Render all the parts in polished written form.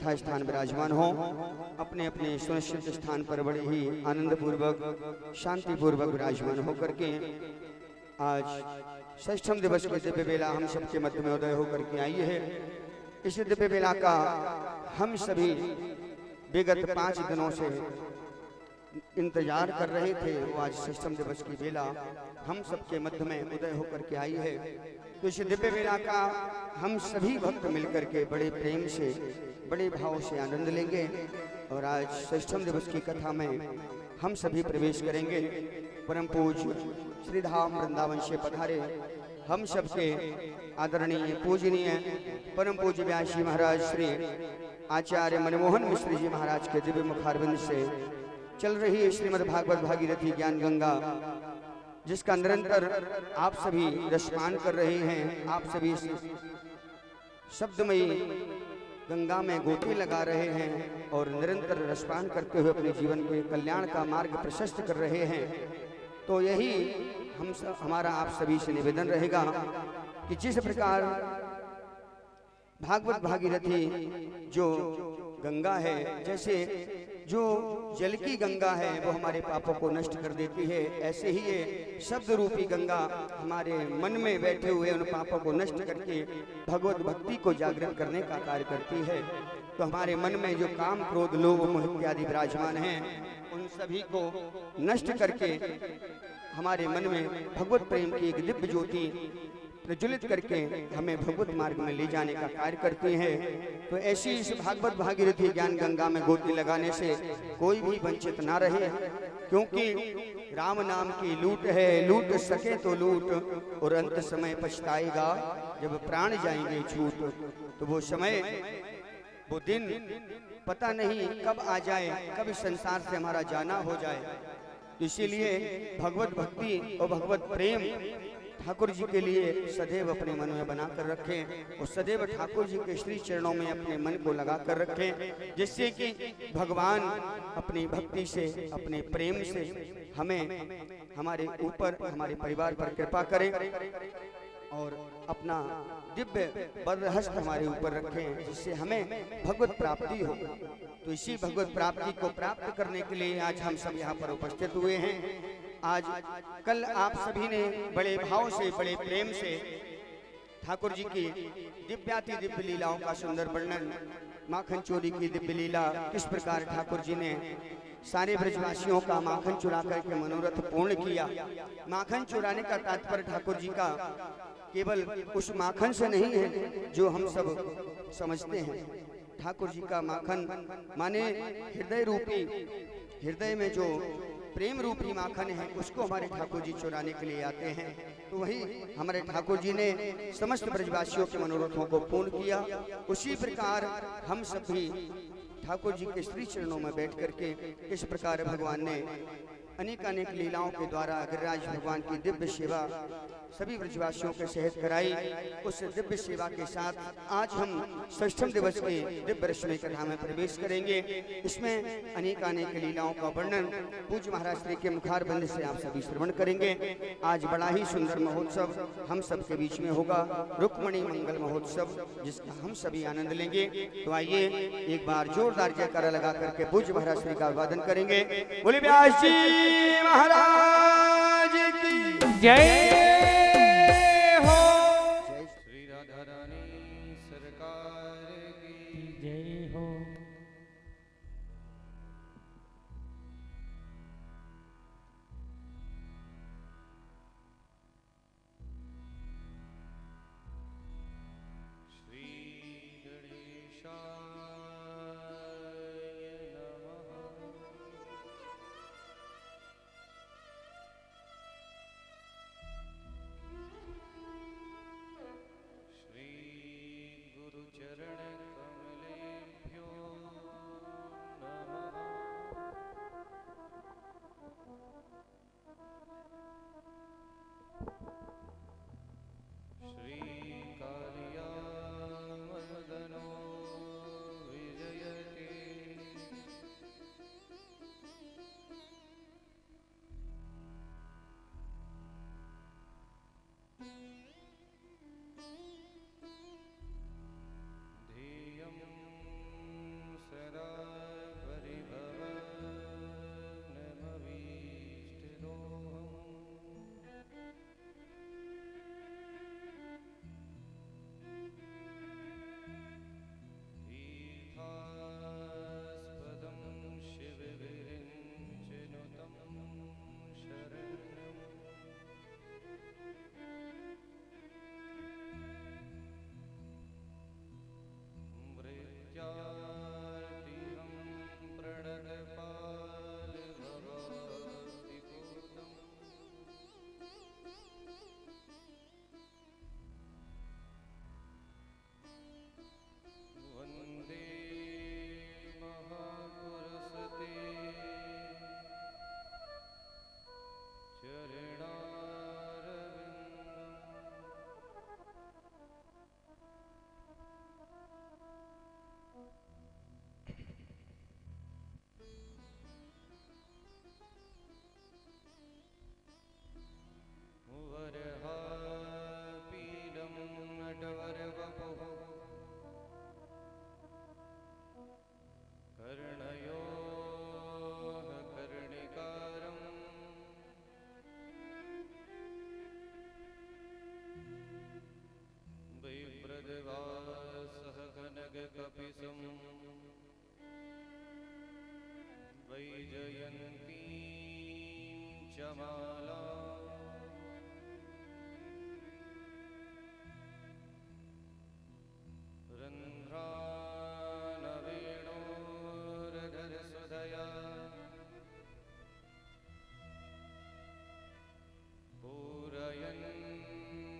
यथा स्थान विराजमान हो, अपने अपने सुनिश्चित स्थान पर बड़े ही आनंद पूर्वक शांति पूर्वक विराजमान होकर के आज षष्ठम दिवस की दिव्य बेला हम सबके मध्य में उदय होकर के आई है। इस दिव्य बेला का हम सभी विगत 5 दिनों से इंतजार कर रहे थे। वो आज षष्ठम दिवस की बेला हम सबके मध्य में उदय होकर के आई है। तो इस दिव्य बेला का हम सभी भक्त मिलकर के बड़े प्रेम से बड़े भाव से आनंद लेंगे और आज षष्ठम दिवस की कथा में हम सभी प्रवेश करेंगे। परम पूज्य श्री धाम वृंदावन से पधारे हम सबके आदरणीय पूजनीय परम पूज्य व्यास जी महाराज श्री आचार्य मनमोहन मिश्र जी महाराज के दिव्य मुखारविंद से चल रही है श्रीमद् भागवत भागीरथी ज्ञान गंगा, जिसका निरंतर आप सभी रसपान कर रहे हैं। आप सभी शब्दमयी गंगा में गोते लगा रहे हैं और निरंतर रसपान करते हुए अपने जीवन के कल्याण का मार्ग प्रशस्त कर रहे हैं। तो यही हमारा आप सभी से निवेदन रहेगा कि जिस प्रकार भागवत भागीरथी जो गंगा है, जैसे जो जल की गंगा है वो हमारे पापों को नष्ट कर देती है, ऐसे ही ये शब्द रूपी गंगा हमारे मन में बैठे हुए उन पापों को नष्ट करके भगवत भक्ति को जागृत करने का कार्य करती है। तो हमारे मन में जो काम क्रोध लोभ मोह इत्यादि विराजमान हैं, उन सभी को नष्ट करके हमारे मन में भगवत प्रेम की एक दिव्य ज्योति प्रज्वलित करके हमें भगवत मार्ग में ले जाने का कार्य करती है। तो ऐसी इस भागवत भागीरथी ज्ञान गंगा में गोती लगाने से कोई भी वंचित ना रहे, क्योंकि राम नाम की लूट है, लूट सके तो लूट और अंत समय पछताएगा जब प्राण जाएंगे छूट। तो वो समय वो दिन पता नहीं कब आ जाए, कब इस संसार से हमारा जाना हो जाए। इसीलिए भगवत भक्ति और भगवत प्रेम ठाकुर जी के लिए सदैव अपने मन में बनाकर रखें और सदैव ठाकुर जी के श्री चरणों में अपने मन को लगा कर रखें, जिससे कि भगवान अपनी भक्ति से अपने प्रेम से हमें हमारे ऊपर हमारे परिवार पर कृपा करें और अपना दिव्य बरहस्त हमारे ऊपर रखें, जिससे हमें भगवत प्राप्ति हो। तो इसी भगवत प्राप्ति को प्राप्त करने के लिए आज हम सब यहाँ पर उपस्थित हुए हैं। आज कल आप सभी ने बड़े भाव से बड़े प्रेम से ठाकुर जी की दिव्याति दिव्य लीलाओं का सुंदर वर्णन, माखन चोरी की दिव्य लीला, किस प्रकार ठाकुर जी ने सारे ब्रजवासियों का माखन चुरा करके मनोरथ पूर्ण किया। माखन चुराने का तात्पर्य ठाकुर जी का केवल उस माखन से नहीं है जो हम सब समझते हैं। ठाकुर जी का माखन माने हृदय रूपी, हृदय में जो प्रेम रूपी माखन है उसको हमारे ठाकुर जी चुराने के लिए आते हैं। तो वही हमारे ठाकुर जी ने समस्त ब्रजवासियों के मनोरथों को पूर्ण किया। उसी प्रकार हम सब भी ठाकुर जी के श्री चरणों में बैठ करके इस प्रकार भगवान ने अनेक अनेक लीलाओं के द्वारा गिरिराज भगवान की दिव्य सेवा सभी ब्रजवासियों के सहित कराई। उस दिव्य सेवा के साथ आज हम षष्ठम दिवस के दिव्य रश्मि कथा में प्रवेश करेंगे। इसमें अनेक अनेक लीलाओं का वर्णन पूज्य महाराज श्री के मुखारबंद से आप सभी श्रवण करेंगे। आज बड़ा ही सुंदर महोत्सव हम सबके बीच में होगा, रुक्मणी मंगल महोत्सव, जिसका हम सभी आनंद लेंगे। तो आइए एक बार जोरदार जयकारा लगा करके पूज्य महाराज श्री का अभिवादन करेंगे। बोले व्यास जी महाराज की जय हो। श्री राधा रानी सरकार की जय हो। श्री गणेशाय नमः। वरहापीडं नटवरवपुः कर्णयोः कर्णिकारम् बिभ्रद्वासः कनककपिशं वैजयन्तीं च मालाम् रन्ध्रानवेणोरधरसुधया पूरयन्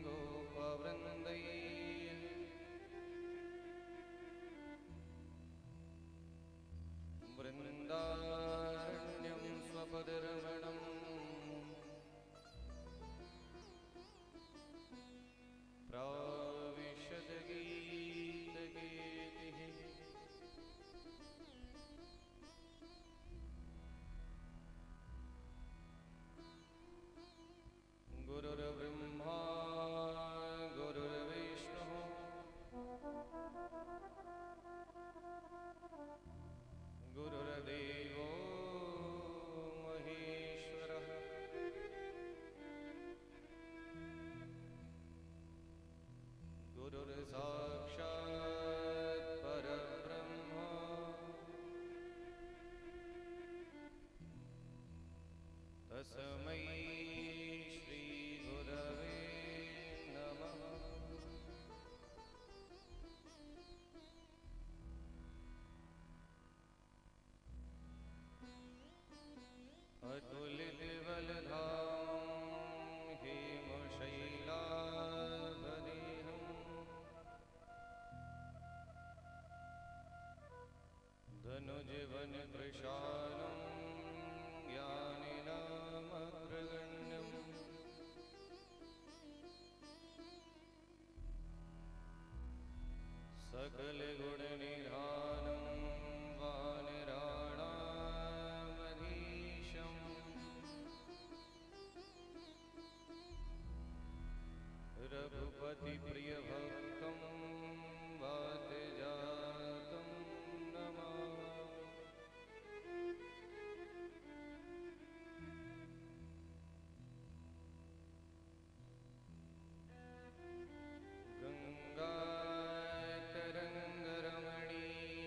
गोपवृन्दैः वृन्दारण्यं स्वपदरमणम् प्राविशद गीतगीतिः गुरुर्ब्रह्मा गुरुर्विष्णुः गुरुर्देवो महेश्वरः गुरुर्साक्षात् परब्रह्म तस्मै श्रीगुरवे नमः। अतुलितबलधामं हेमशैलाभदेहम् धनुजवनकृशानं ज्ञानिनामग्रगण्यम् सकलगुणनिधानं वानराणामधीशम् रघुपतिप्रियभक्तं वातजातं नमामि। गङ्गातरङ्गरमणीयं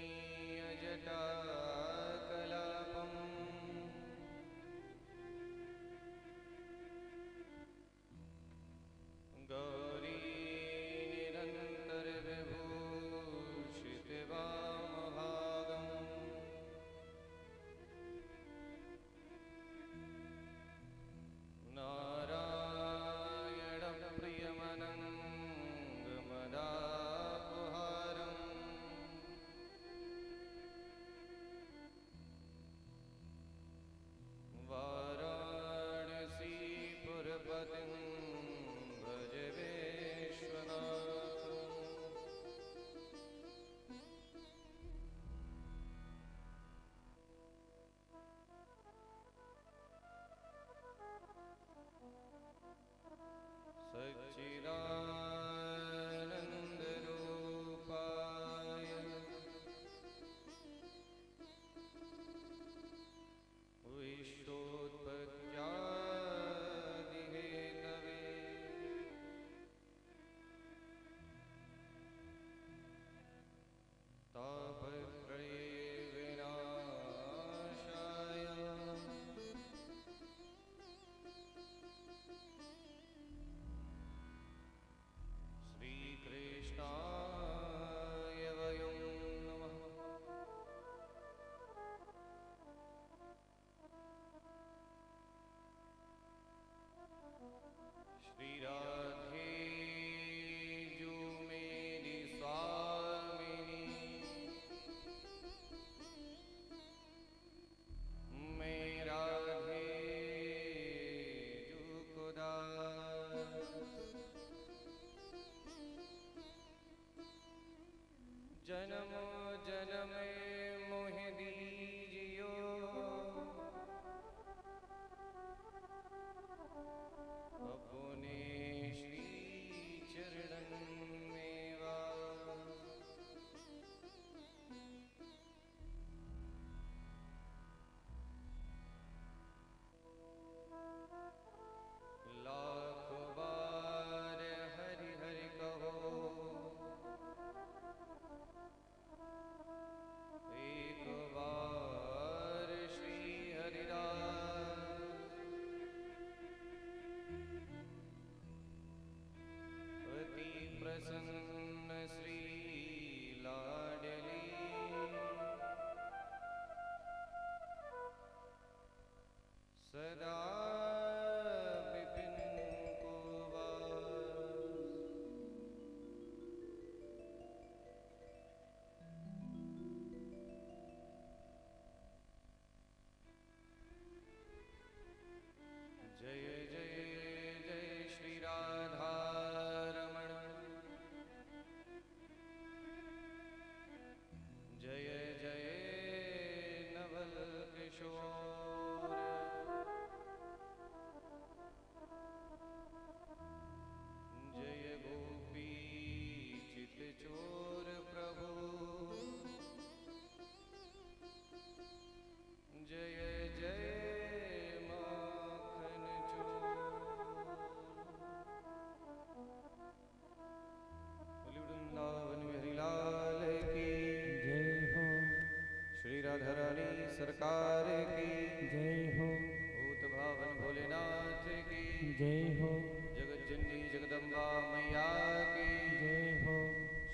धरणी सरकार की जय हो भूत भावन भोलेनाथ की जय हो जगत जननी जगदम्बा मैया की जय हो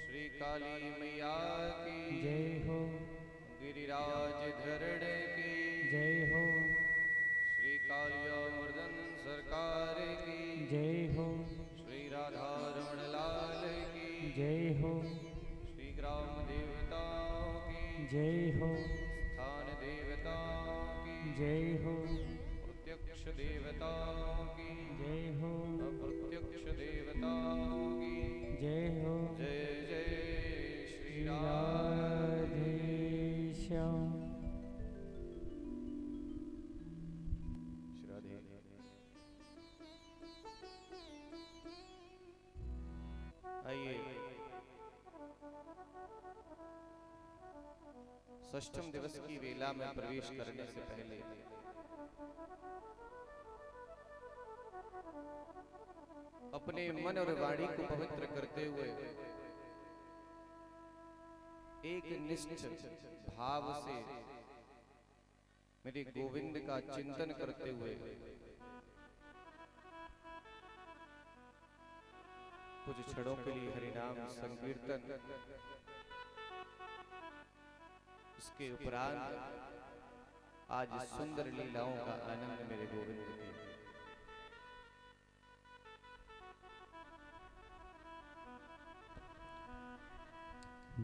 श्री काली मैया की जय हो गिरिराज धरण की जय हो श्री कालिया मर्दन सरकार की जय हो श्री राधा रमण लाल की जय हो श्री ग्राम देवताओं की जय हो स्थान देवताओं की जय हो प्रत्यक्ष देवताओं की जय हो अप्रत्यक्ष देवताओं की जय हो जय जय श्री राम राधे श्याम। श्री राधे। आइए षष्ठम दिवस की वेला में प्रवेश करने से पहले अपने मन और वाणी को पवित्र करते हुए एक निष्ठ भाव से मेरे गोविंद का चिंतन करते हुए कुछ क्षणों के लिए हरिनाम संकीर्तन, उसके उपरांत आज सुंदर लीलाओं का आनंद मेरे गोविंद के।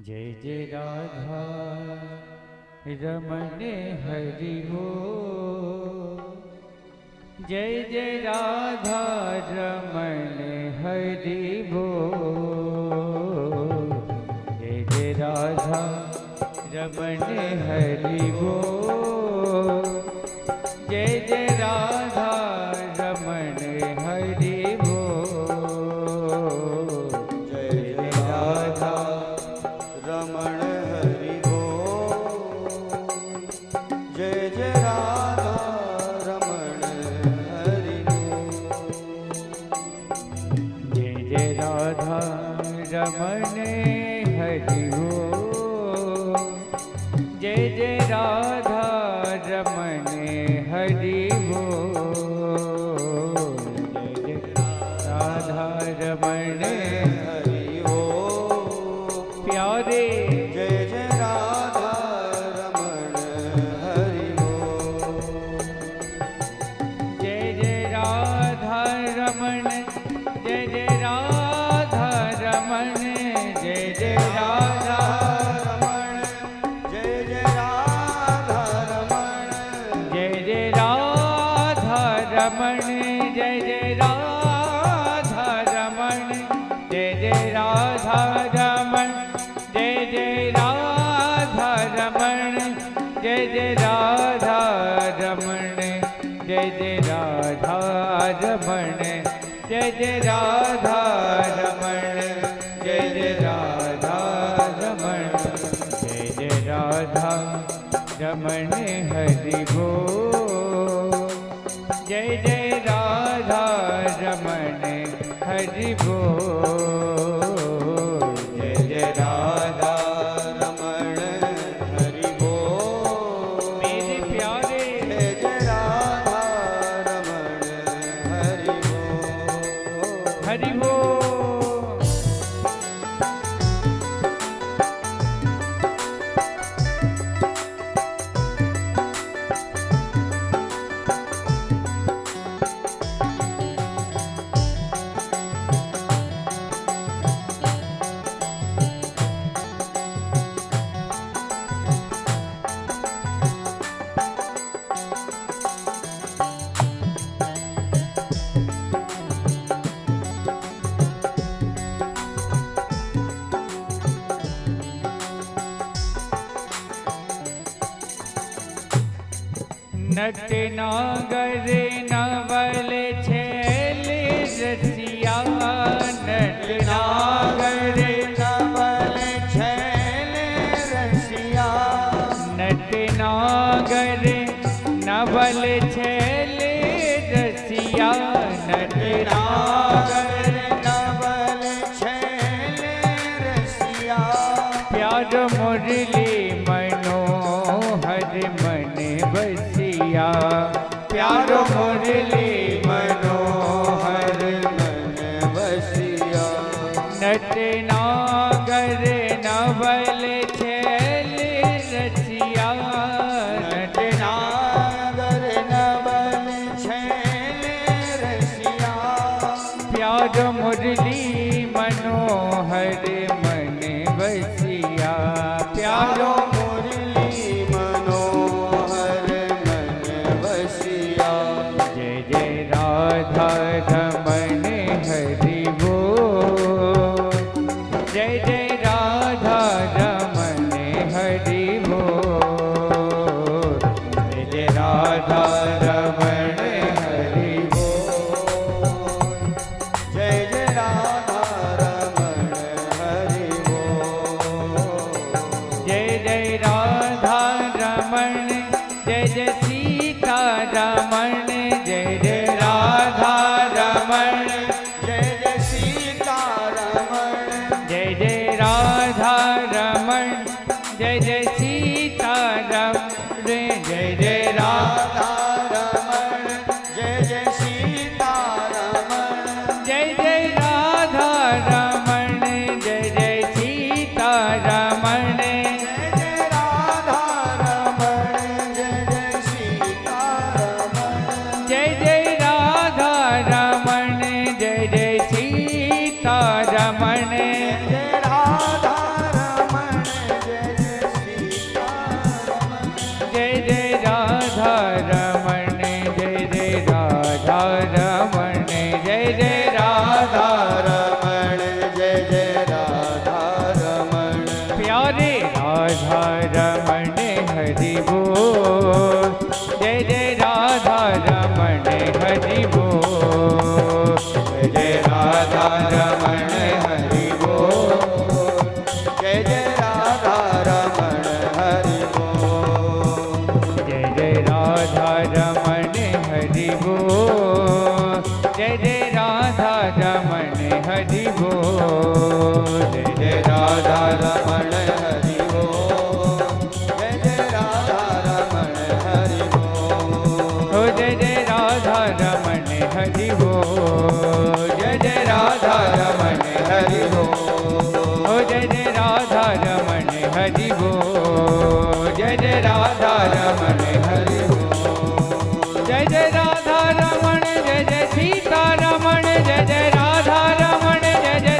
जय जय राधा रमण हरि हो जय जय राधा रमण हरि हो जय जय राधा रमण हरि हो जय जय राधा रमण हरि हो जय जय राधा रमण हरि हो जय जय राधा रमण हरि हो जय जय राधा रमण हरि हो जय जय राधा रमण हरि हो जय जय राधा रमण हरि हो प्यारे जय जय राधा रमण हरि हो जय जय राधा रमण जय जय राधा रमण जय जय राधा रमण जय जय राधा रमण जय जय राधा रमण जय जय राधा रमण जय जय राधा रमण जय जय राधा रमण जय जय राधा रमण जय जय राधा रमण जय जय राधा रमण जय जय राधा रमण जय जय राधा रमण हरि हो जय जय राधा रमण हरि हो जय जय राधा रमण हरि हो मेरे प्यारे जय जय राधा रमण हरि हो हरि हो नट नागर नवल छेल रसिया नट नागर नवल छैल रसिया नट नागर नवल छेल रसिया नट नागर नवल छैल रसिया प्यार मुरली मनोहर बसिया प्यारो मुरली मनोहर मन बसिया नटनागर नवल छैल रसिया नटनागर नवल छैल रसिया प्यारो मुरली मनोहर मन बसिया प्यारो मुरली मनोहर मन बसिया जय जय राधा रमण हरि बोल जय जय राधा रमण हरि बोल जय जय राधा रमण हरि बोल जय जय राधा रमण हरि बोल जय जय राधा रमण जय जय सीता रमण जय जय राधा रमण जय जय सीता रमण जय जय राधा रमण जय जय सीता रमण जय जय राधा राधा रमण जय जय सीता रमण जय जय राधा रमण जय जय सीता रमण जय जय राधा रमण जय जय सीता रमण जय जय राधा रमण जय जय सीता रमण जय राधा रमण जय जय सीता रमण जय जय राधा रमण जय जय राधा रमण जय जय राधा रमण जय जय राधा रमण प्यारे राधा रमण हरि बोल जय जय राधा रमण हरि बोल जय जय राधा रमण हरि बोल जय जय राधा रमण हरि बोल जय जय राधा रमण हरि बोल जय जय राधा रमण हरि बोल जय जय राधा रमण हरि बोल जय जय राधा रमण हरि बोल हो जय जय राधा रमण हरि बोल जय जय राधा रमण हरि बोल हो जय जय राधा रमण हरि बोल जय जय राधा रमण हरि बोल जय जय राधा रमण जय जय सीता रमण जय जय राधा रमण जय जय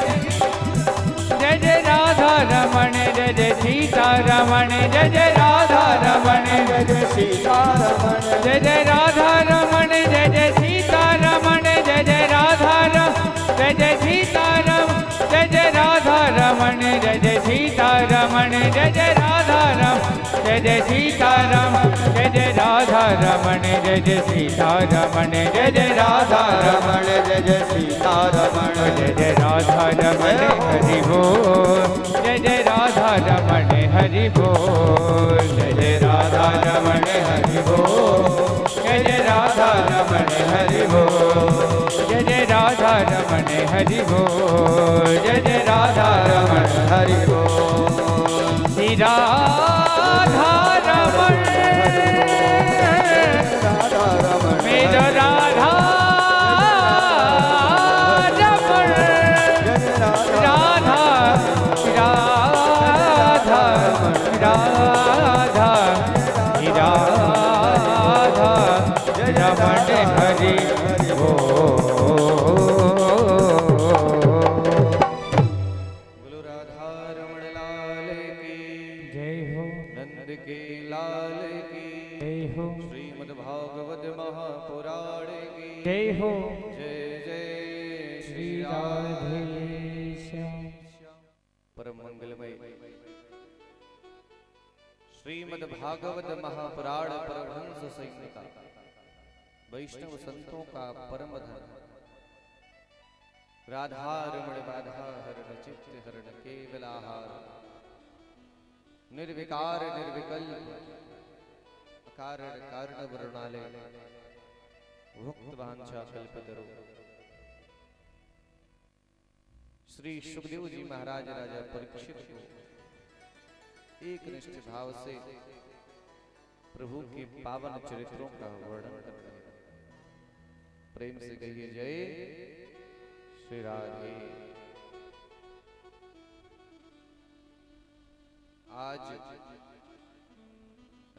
जय जय राधा रमण जय जय सीता रमण जय जय राधा रमण जय जय सीता रमण जय जय राधा रमण जय जय सीता रमण जय जय राधा रम जय जय सीता रम जय जय राधा रमण जय जय सीता रमण जय जय राधा रम जय जय सीता रम जय जय राधा रमण जय जय सीता रमण जय जय राधा रमण जय जय सीता रमण जय जय राधा रमण हरि बोल जय जय राधा रमण हरि बोल जय जय राधा रमण हरि बोल जय जय राधा रमण हरि बोल जय जय राधा रमण हरि बोल जय जय राधा रमण हरि बोल श्री राधा रमण राधा रमण मेरा राधा रमण जय जय राधा राधा राधा राधा राधा रमण हरि बोलो राधा रमण लाल की जय हो नंद के लाल की जय हो श्रीमद् भागवत महापुराण की जय हो जय जय श्री राधे श्याम परम मंगलमय श्रीमद् भागवत महापुराण परमहंस संहिता वैष्णव संतों का परम धन राधा रमण बाधा हरण चित्त हरण केवल आहार निर्विकार निर्विकल्प अकारण कारण वर्णालय भुक्त वांछा कल्पतरु श्री सुखदेव जी महाराज राजा परीक्षित को एक निष्ठ भाव से प्रभु के पावन चरित्रों का वर्णन कर रहे हैं। प्रेम से कहिए जय श्री राधे। आज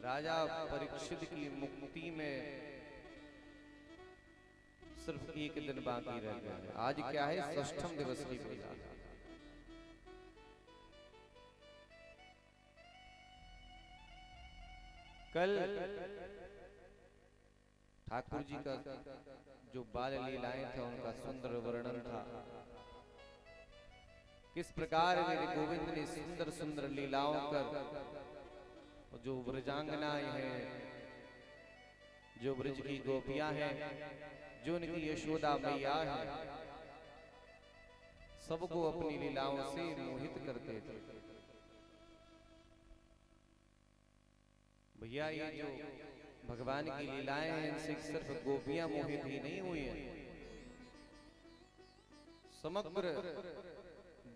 राजा परीक्षित की मुक्ति में सिर्फ एक दिन बाकी रह गया है। आज क्या है? षष्ठम दिवस की पूजा। कल ठाकुर जी का जो बाल लीलाएं थे उनका सुंदर वर्णन था। किस प्रकार मेरे गोविंद ने सुंदर सुंदर लीलाओं कर जो ब्रजांगनाएं हैं, जो ब्रज की गोपियां हैं, जो उनकी यशोदा मैया है, सबको अपनी लीलाओं से मोहित करते थे। भैया ये जो भगवान की लीलाएं हैं, इनसे सिर्फ गोपियां मोहित ही नहीं हुई हैं, समग्र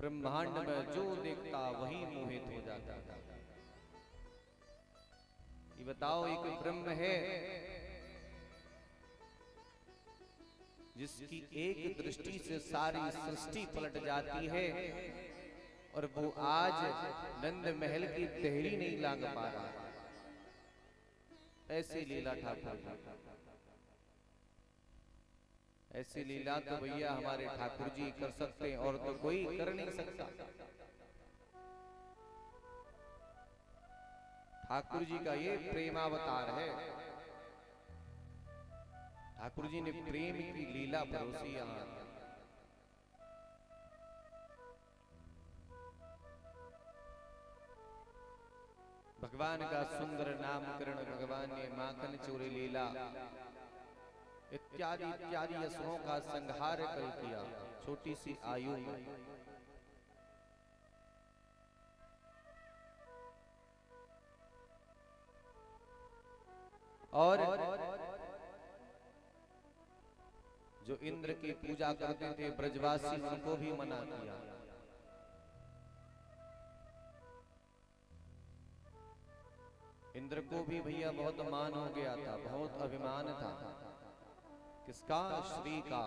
ब्रह्मांड में जो देखता वही मोहित हो जाता था। ये बताओ, एक ब्रह्म है जिसकी एक दृष्टि से सारी सृष्टि पलट जाती है, और वो आज नंद महल की देहरी नहीं लांग पा रहा। ऐसी लीला ठाकुर जी, ऐसी लीला तो भैया हमारे ठाकुर जी कर सकते हैं, और तो कोई कर नहीं सकता। ठाकुर जी का ये प्रेमावतार है। ठाकुर जी ने प्रेम की लीला परोसी यहाँ। भगवान का सुंदर नामकरण, भगवान ने माखन चोरी लीला इत्यादि इत्यादि असुरों का संहार कर किया छोटी सी आयु में। और जो इंद्र की पूजा करते थे ब्रजवासी, उनको भी मना किया। इंद्र को भी भैया बहुत मान हो गया था, बहुत अभिमान था। किसका? श्री का।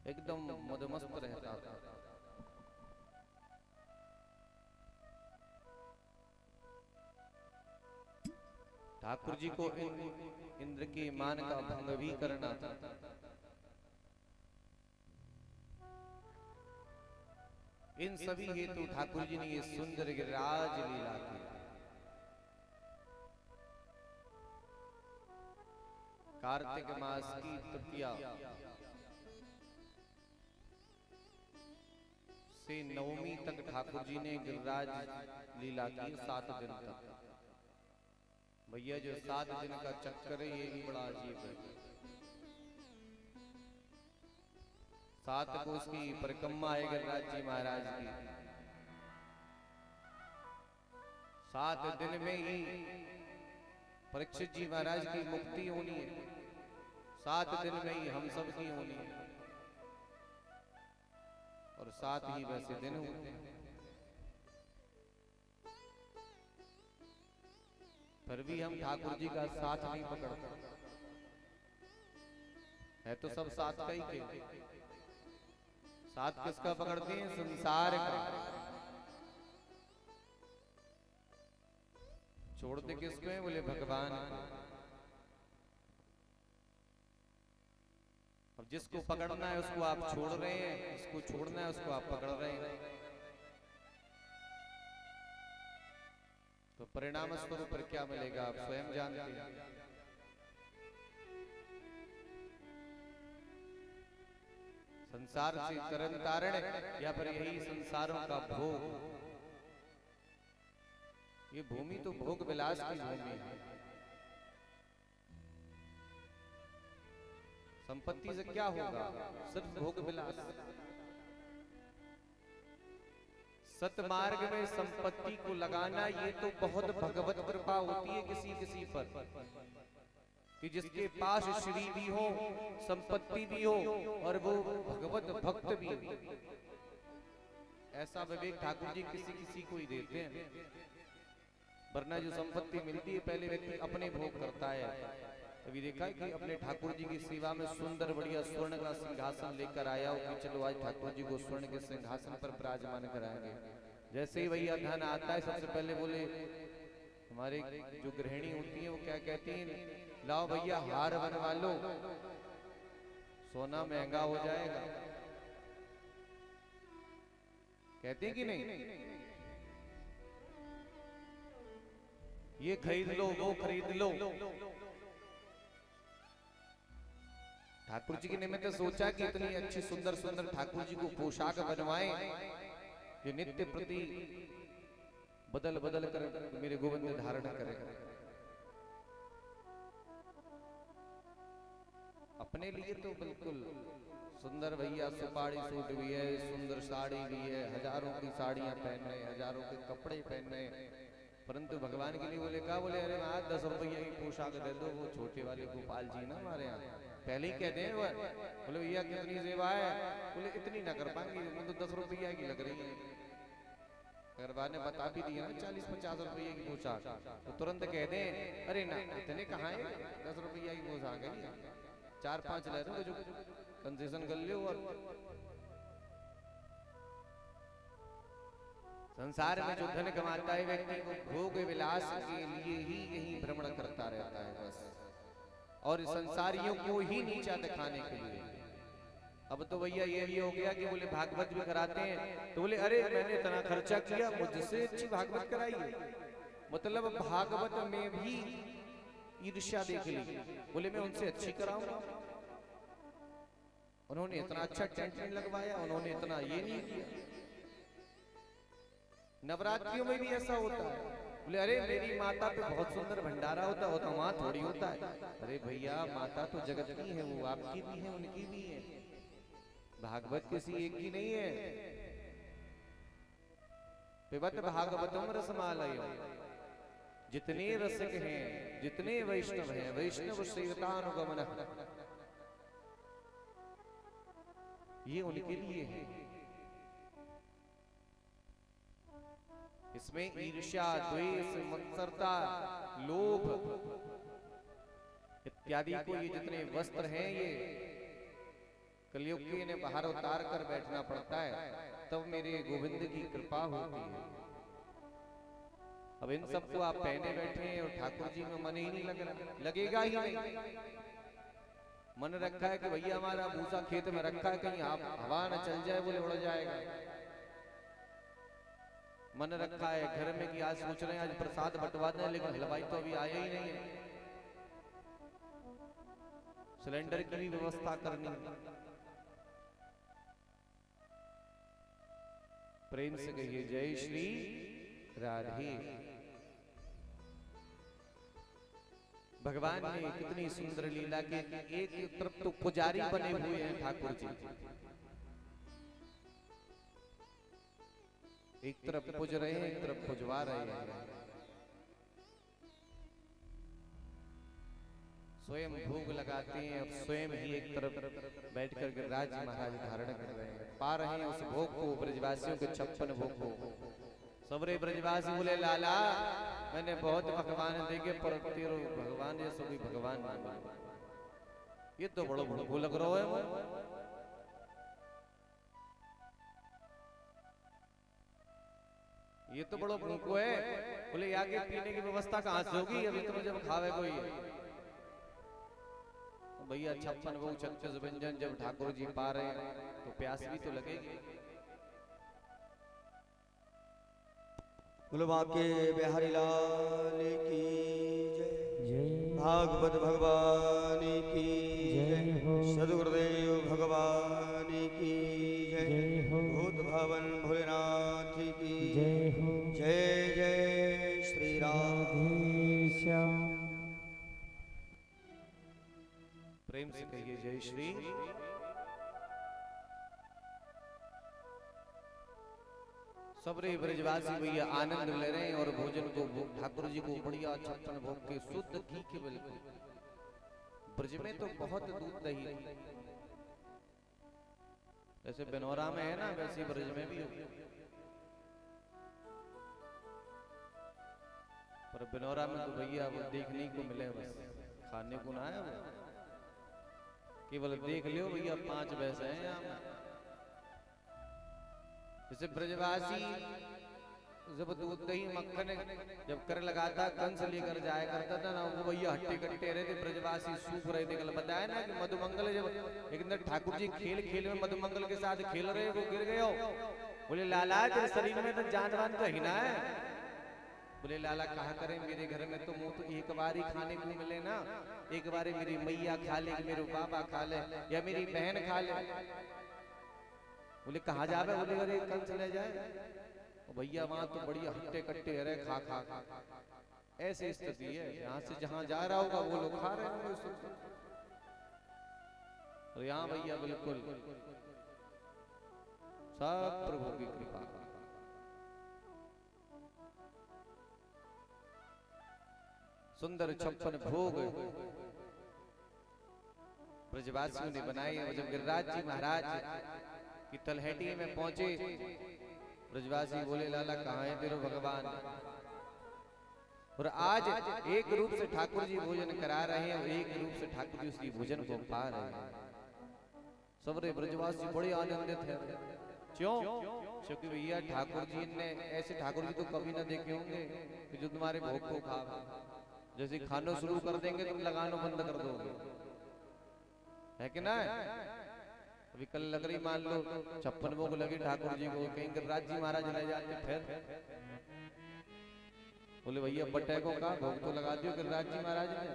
एकदम मदमस्त रहता था। ठाकुर जी को इंद्र के मान का भंग भी करना था। इन सभी हेतु ठाकुर जी ने ये सुंदर गिरिराज लीला की। कार्तिक मास की तृतीया से नवमी तक ठाकुर जी ने गिरिराज लीला की, 7 दिन तक। भैया जो 7 दिन का चक्कर है, ये भी बड़ा अजीब है। 7 कोस की परिक्रमा है गिरिराज जी महाराज की। 7 दिन में ही परीक्षित जी महाराज की मुक्ति होनी है। 7 दिन में ही हम सब की होनी है, और 7 ही वैसे दिन होते हैं। फिर भी हम ठाकुर जी का साथ नहीं पकड़ते है, तो सब साथ का ही खेल। साथ किसका पकड़ते हैं? संसार का। छोड़ते किसको हैं? बोले भगवान को। अब जिसको पकड़ना है उसको आप छोड़ रहे हैं, जिसको छोड़ना है उसको आप पकड़ रहे हैं, तो परिणाम स्वरूप पर क्या मिलेगा आप स्वयं जानते हैं। संसार से तरन तारण, या फिर यही संसारों का भोग। ये भूमि तो भोग विलास की भूमि है। संपत्ति से क्या होगा? सिर्फ भोग विलास। सतमार्ग में संपत्ति को लगाना, ये तो बहुत भगवत कृपा होती है किसी किसी पर, कि जिसके पास श्री भी हो, संपत्ति भी हो, और वो भगवत भक्त भी हो। ऐसा विवेक ठाकुर जी किसी किसी को ही देते हैं। वरना जो संपत्ति मिलती है पहले व्यक्ति अपने भोग करता है। अभी देखा है कि अपने ठाकुर जी की सेवा में सुंदर बढ़िया स्वर्ण का सिंहासन लेकर आया हो कि चलो आज ठाकुर जी को स्वर्ण के सिंहासन पर विराजमान कराएंगे। जैसे ही भैया धन आता है सबसे पहले बोले हमारे जो गृहिणी होती है वो क्या कहती है, लाओ भैया हार बनवा लो, सोना महंगा हो जाएगा। कहते हैं कि नहीं, ये खरीद लो वो खरीद लो। ठाकुर जी के निमित्त सोचा कि इतनी अच्छी सुंदर सुंदर ठाकुर जी को पोशाक बनवाएं जो नित्य प्रति बदल बदल कर मेरे गोविंद धारण करें। अपने लिए तो बिल्कुल सुंदर भैया सुपाड़ी सूट भी है, सुंदर साड़ी भी है, हजारों की साड़ियां पहन रहे, हजारों के कपड़े पहन रहे, परंतु भगवान के लिए बोले कहा, बोले अरे आज 10 रुपये की पोशाक दे दो। वो छोटे वाले गोपाल जी ना हमारे यहाँ पहले ही कहते हैं, बोले भैया कितनी सेवा है, बोले इतनी ना कर पाएंगे, तो 10 रुपया की लग रही है। अगर बाद ने बता भी दिया ना 40-50 रुपये की पोशाक, तो तुरंत कहते हैं अरे ना इतने कहाँ है, 10 रुपया की पोशाक है, 4-5 ले लो जो कंसेशन कर लो। और संसार में जो धन कमाता है व्यक्ति को भोग विलास के लिए ही यही भ्रमण करता रहता है बस, और संसारियों को ही नीचा दिखाने के लिए। अब तो भैया ये भी हो गया कि बोले भागवत भी कराते हैं तो बोले अरे मैंने इतना खर्चा किया, मुझसे अच्छी भागवत कराई है। मतलब भागवत में भी ईर्ष्या देख ली, बोले मैं उनसे अच्छी कराऊंगा, उन्होंने इतना अच्छा टेंट नहीं लगवाया, उन्होंने इतना ये नहीं किया। नवरात्रियों में भी ऐसा होता है, बोले अरे मेरी माता पे बहुत सुंदर भंडारा होता है, तो वहां थोड़ी होता है। अरे भैया माता तो जगत की है, वो आपकी भी है उनकी भी है, भागवत किसी एक की नहीं है। पिबत भागवतम रसमालयम्, जितने रसिक हैं जितने वैष्णव हैं वैष्णव सेवतानुगमनः, ये उनके लिए है। इसमें ईर्ष्या द्वेष मत्सरता लोभ इत्यादि को ये जितने वस्त्र हैं ये कलयुग के इन्हें बाहर उतार कर बैठना पड़ता है, तब मेरे गोविंद की कृपा होती है। अब इन सबको आप पहने बैठे हैं और ठाकुर जी में मन ही नहीं लग रहा, लगेगा ही नहीं। मन रखा है कि भैया हमारा भूसा खेत में रखा है, कहीं आप हवा न चल जाए बोले उड़ जाएगा। मन रखा है घर में कि आज सोच रहे हैं आज प्रसाद बंटवा दें, लेकिन हलवाई तो अभी आया ही नहीं है। सिलेंडर की भी व्यवस्था करनी है। प्रेम से कहिए जय श्री राधे। भगवान ने कितनी सुंदर लीला की, एक तरफ तो पुजारी बने हुए हैं ठाकुर जी, एक तरफ पुज रहे हैं एक तरफ पुजवा रहे हैं। स्वयं भोग लगाते हैं और स्वयं ही एक तरफ बैठकर गिरिराज महाराज धारण कर रहे हैं, पा रहे हैं उस भोग को, ब्रजवासियों के 56 भोग को। सबरे ब्रजवासी बोले लाला मैंने बहुत भगवान देखे पर तेरो भगवान जैसा कोई भगवान ना मिला, ये तो बड़ा भूखो लग रहा है। ये तो बड़ा भूखो है। बोले आगे पीने की व्यवस्था कहाँ से होगी, अभी तो जब खावे कोई भैया 56 भोग 36 व्यंजन जब ठाकुर जी पा रहे हैं तो प्यास भी तो लगेगी। बोलो बाके बिहारी लाल की जय, भागवत भगवान की जय, सदगुरुदेव भगवान की जय, भूत भवन भोलेनाथ की जय, जय श्री राधे श्याम। प्रेम से कहिए जय श्री। सबरे ब्रजवासी भैया आनंद ले रहे हैं और भोजन को ठाकुर जी को बढ़िया 56 भोग के शुद्ध घी के, बिल्कुल ब्रज में तो बहुत दूध दही, जैसे बेनौरा में है ना वैसे ब्रज में भी हो। पर बिनौरा में तो भैया वो देखने को मिले, बस खाने को ना है वो, केवल देख लियो भैया 5 भैंसे हैं यहाँ में। जैसे ब्रजवासी जब दूध दही मक्खन जब कर लगाता कंस लेकर जाया करता था ना, वो भैया हट्टे कट्टे रहे थे, ब्रजवासी सूख रहे थे। कल बताया ना कि मधुमंगल जब एक दिन ठाकुर जी खेल खेल में मधुमंगल के साथ खेल रहे, वो गिर गए हो। बोले लाला तेरे शरीर में तो जान वान तो ही ना है। बोले लाला कहा करें, मेरे घर में तो मुंह तो एक बार ही खाने को मिले ना, एक बार मेरी मैया खा ले, मेरे बाबा खा ले, या मेरी बहन खा ले। बोले कहाँ जावे? बोले अरे कल चले जाए भैया, वहां तो बढ़िया हट्टे कट्टे रहे, खा खा खा। ऐसी स्थिति है, यहाँ से जहां जा रहा होगा वो लोग खा रहे होंगे। और यहाँ भैया बिल्कुल सब प्रभु की कृपा। सुंदर 56 भोग ब्रजवासियों ने बनाए। और जब गिरिराज जी महाराज की तलहटी में पहुंचे, ब्रजवासी बोले लाला कहाँ है तेरे भगवान? और आज एक रूप से ठाकुर जी भोजन करा रहे हैं और एक रूप से ठाकुर जी उसी भोजन को पा रहे हैं। सबरे ब्रजवासी बड़े आनंदित हैं। क्यों? क्योंकि भैया ठाकुर जी ने ऐसे ठाकुर जी तो कभी ना देखे होंगे कि जो तुम्हारे भोग को खा। जैसे खाना शुरू कर देंगे तुम लगाना बंद कर दोगे, है कि ना? अभी कल लग रही मान लो 56 भोग लगी ठाकुर जी को, कहीं गिरिराज जी महाराज ले जाते, फिर बोले भैया बटेकों का भोग तो लगा दियो गिरिराज जी महाराज ने।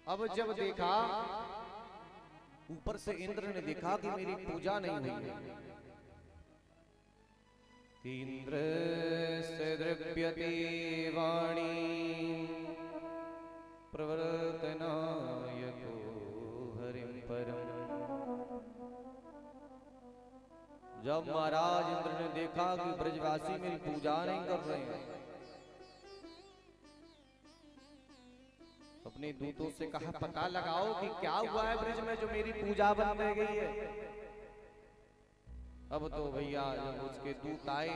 अब जब देखा ऊपर से इंद्र ने देखा कि मेरी पूजा नहीं हुई है। इंद्र से द्रव्यते वाणी प्रवर्तनायको हरिं परम। जब महाराज इंद्र ने देखा कि ब्रजवासी मेरी पूजा नहीं कर रहे हैं, अपने दूतों से कहा पता लगाओ कि क्या हुआ है ब्रज में जो मेरी पूजा बंद रह गई है। अब तो भैया जब उसके दूत आए,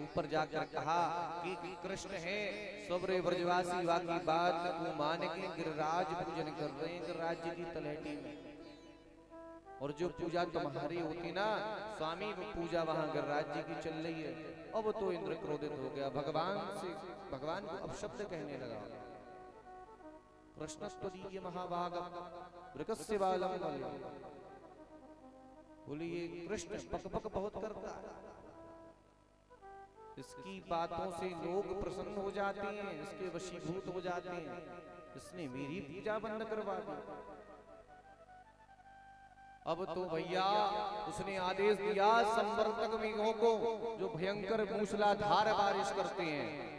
ऊपर जाकर कहा कि कृष्ण है, सबरे ब्रजवासी वाकी बात को मान के गिरिराज पूजन कर रहे हैं गिरिराज जी की तलहटी में। और जो पूजा तुम्हारी होती ना स्वामी, वो पूजा वहां गिरिराज जी की चल रही है। अब तो इंद्र क्रोधित हो गया, भगवान को अपशब्द कहने लगा। कृष्णस्त्वदीय महाभाग वृकस्य बालम बलम। बोले ये कृष्ण पक बहुत करता है, इसकी बातों से लोग प्रसन्न हो जाते हैं, इसके वशीभूत हो जाते हैं, इसने मेरी पूजा बंद करवा दी। अब तो भैया उसने आदेश दिया संवर्तक मेघों को, जो भयंकर मूसलाधार बारिश करते हैं,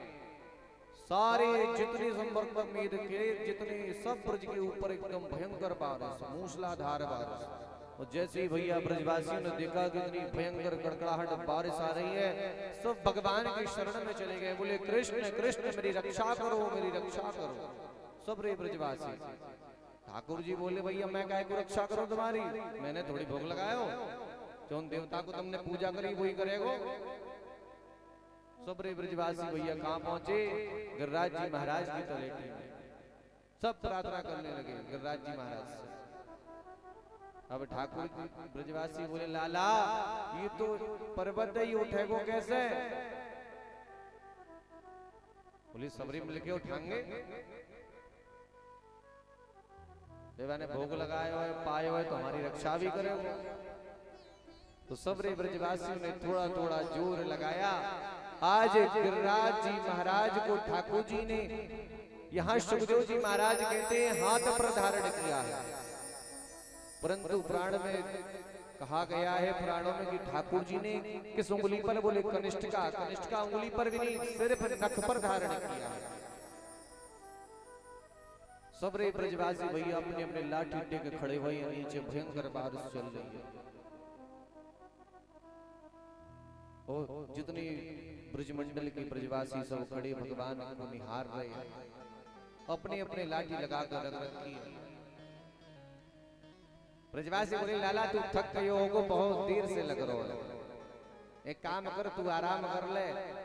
सारे जितने संवर्तक मेघ के जितने सब ब्रज के ऊपर एकदम भयंकर बारिश, मूसलाधार बारिश। और जैसे ही भैया ब्रजवासियों ने देखा कि इतनी भयंकर कड़कड़ाहट बारिश आ रही है, सब भगवान के शरण में चले गए। बोले कृष्ण कृष्ण मेरी रक्षा करो, मेरी रक्षा करो। सब रे ब्रजवासी। ठाकुर जी बोले भैया मैं काहे को रक्षा करूं तुम्हारी, मैंने थोड़ी भोग लगाया हो, जौन देवता को तुमने पूजा करी वही करेगो। सब रे ब्रजवासी भैया कहां पहुंचे? गिरिराज जी महाराज की तलहटी में। सब प्रार्थना करने लगे गिरिराज जी महाराज से। अब ठाकुर ब्रजवासी बोले लाला ये तो पर्वत ही उठेगो कैसे? बोले सबरी मिलके उठाएंगे, देवा ने भोग लगाया हुआ पाए हुए तो हमारी रक्षा भी करेगा। तो सबरे ब्रजवासियों ने थोड़ा थोड़ा जोर लगाया। आज गिरिराज जी महाराज को ठाकुर जी ने, यहाँ सुखदेव जी महाराज कहते हैं हाथ पर धारण किया है, परंतु पुराण में कहा गया है पुराणों में कि ठाकुर जी ने किस उंगली पर? बोले कनिष्ठिका उंगली पर भी नहीं, सिर्फ नख पर धारण किया है। सबरे ब्रजवासी भैया अपने अपने लाठी टेक खड़े हुए हैं, नीचे भयंकर बारिश चल रही है। और जितने ब्रजमंडल के ब्रजवासी सब खड़े भगवान को निहार रहे हैं, अपने अपने लाठी लगाकर रख रखी है। ब्रजवासी बोले लाला तू थक गए होगो, बहुत देर से लग रहा है। एक काम कर, तू आराम कर ले,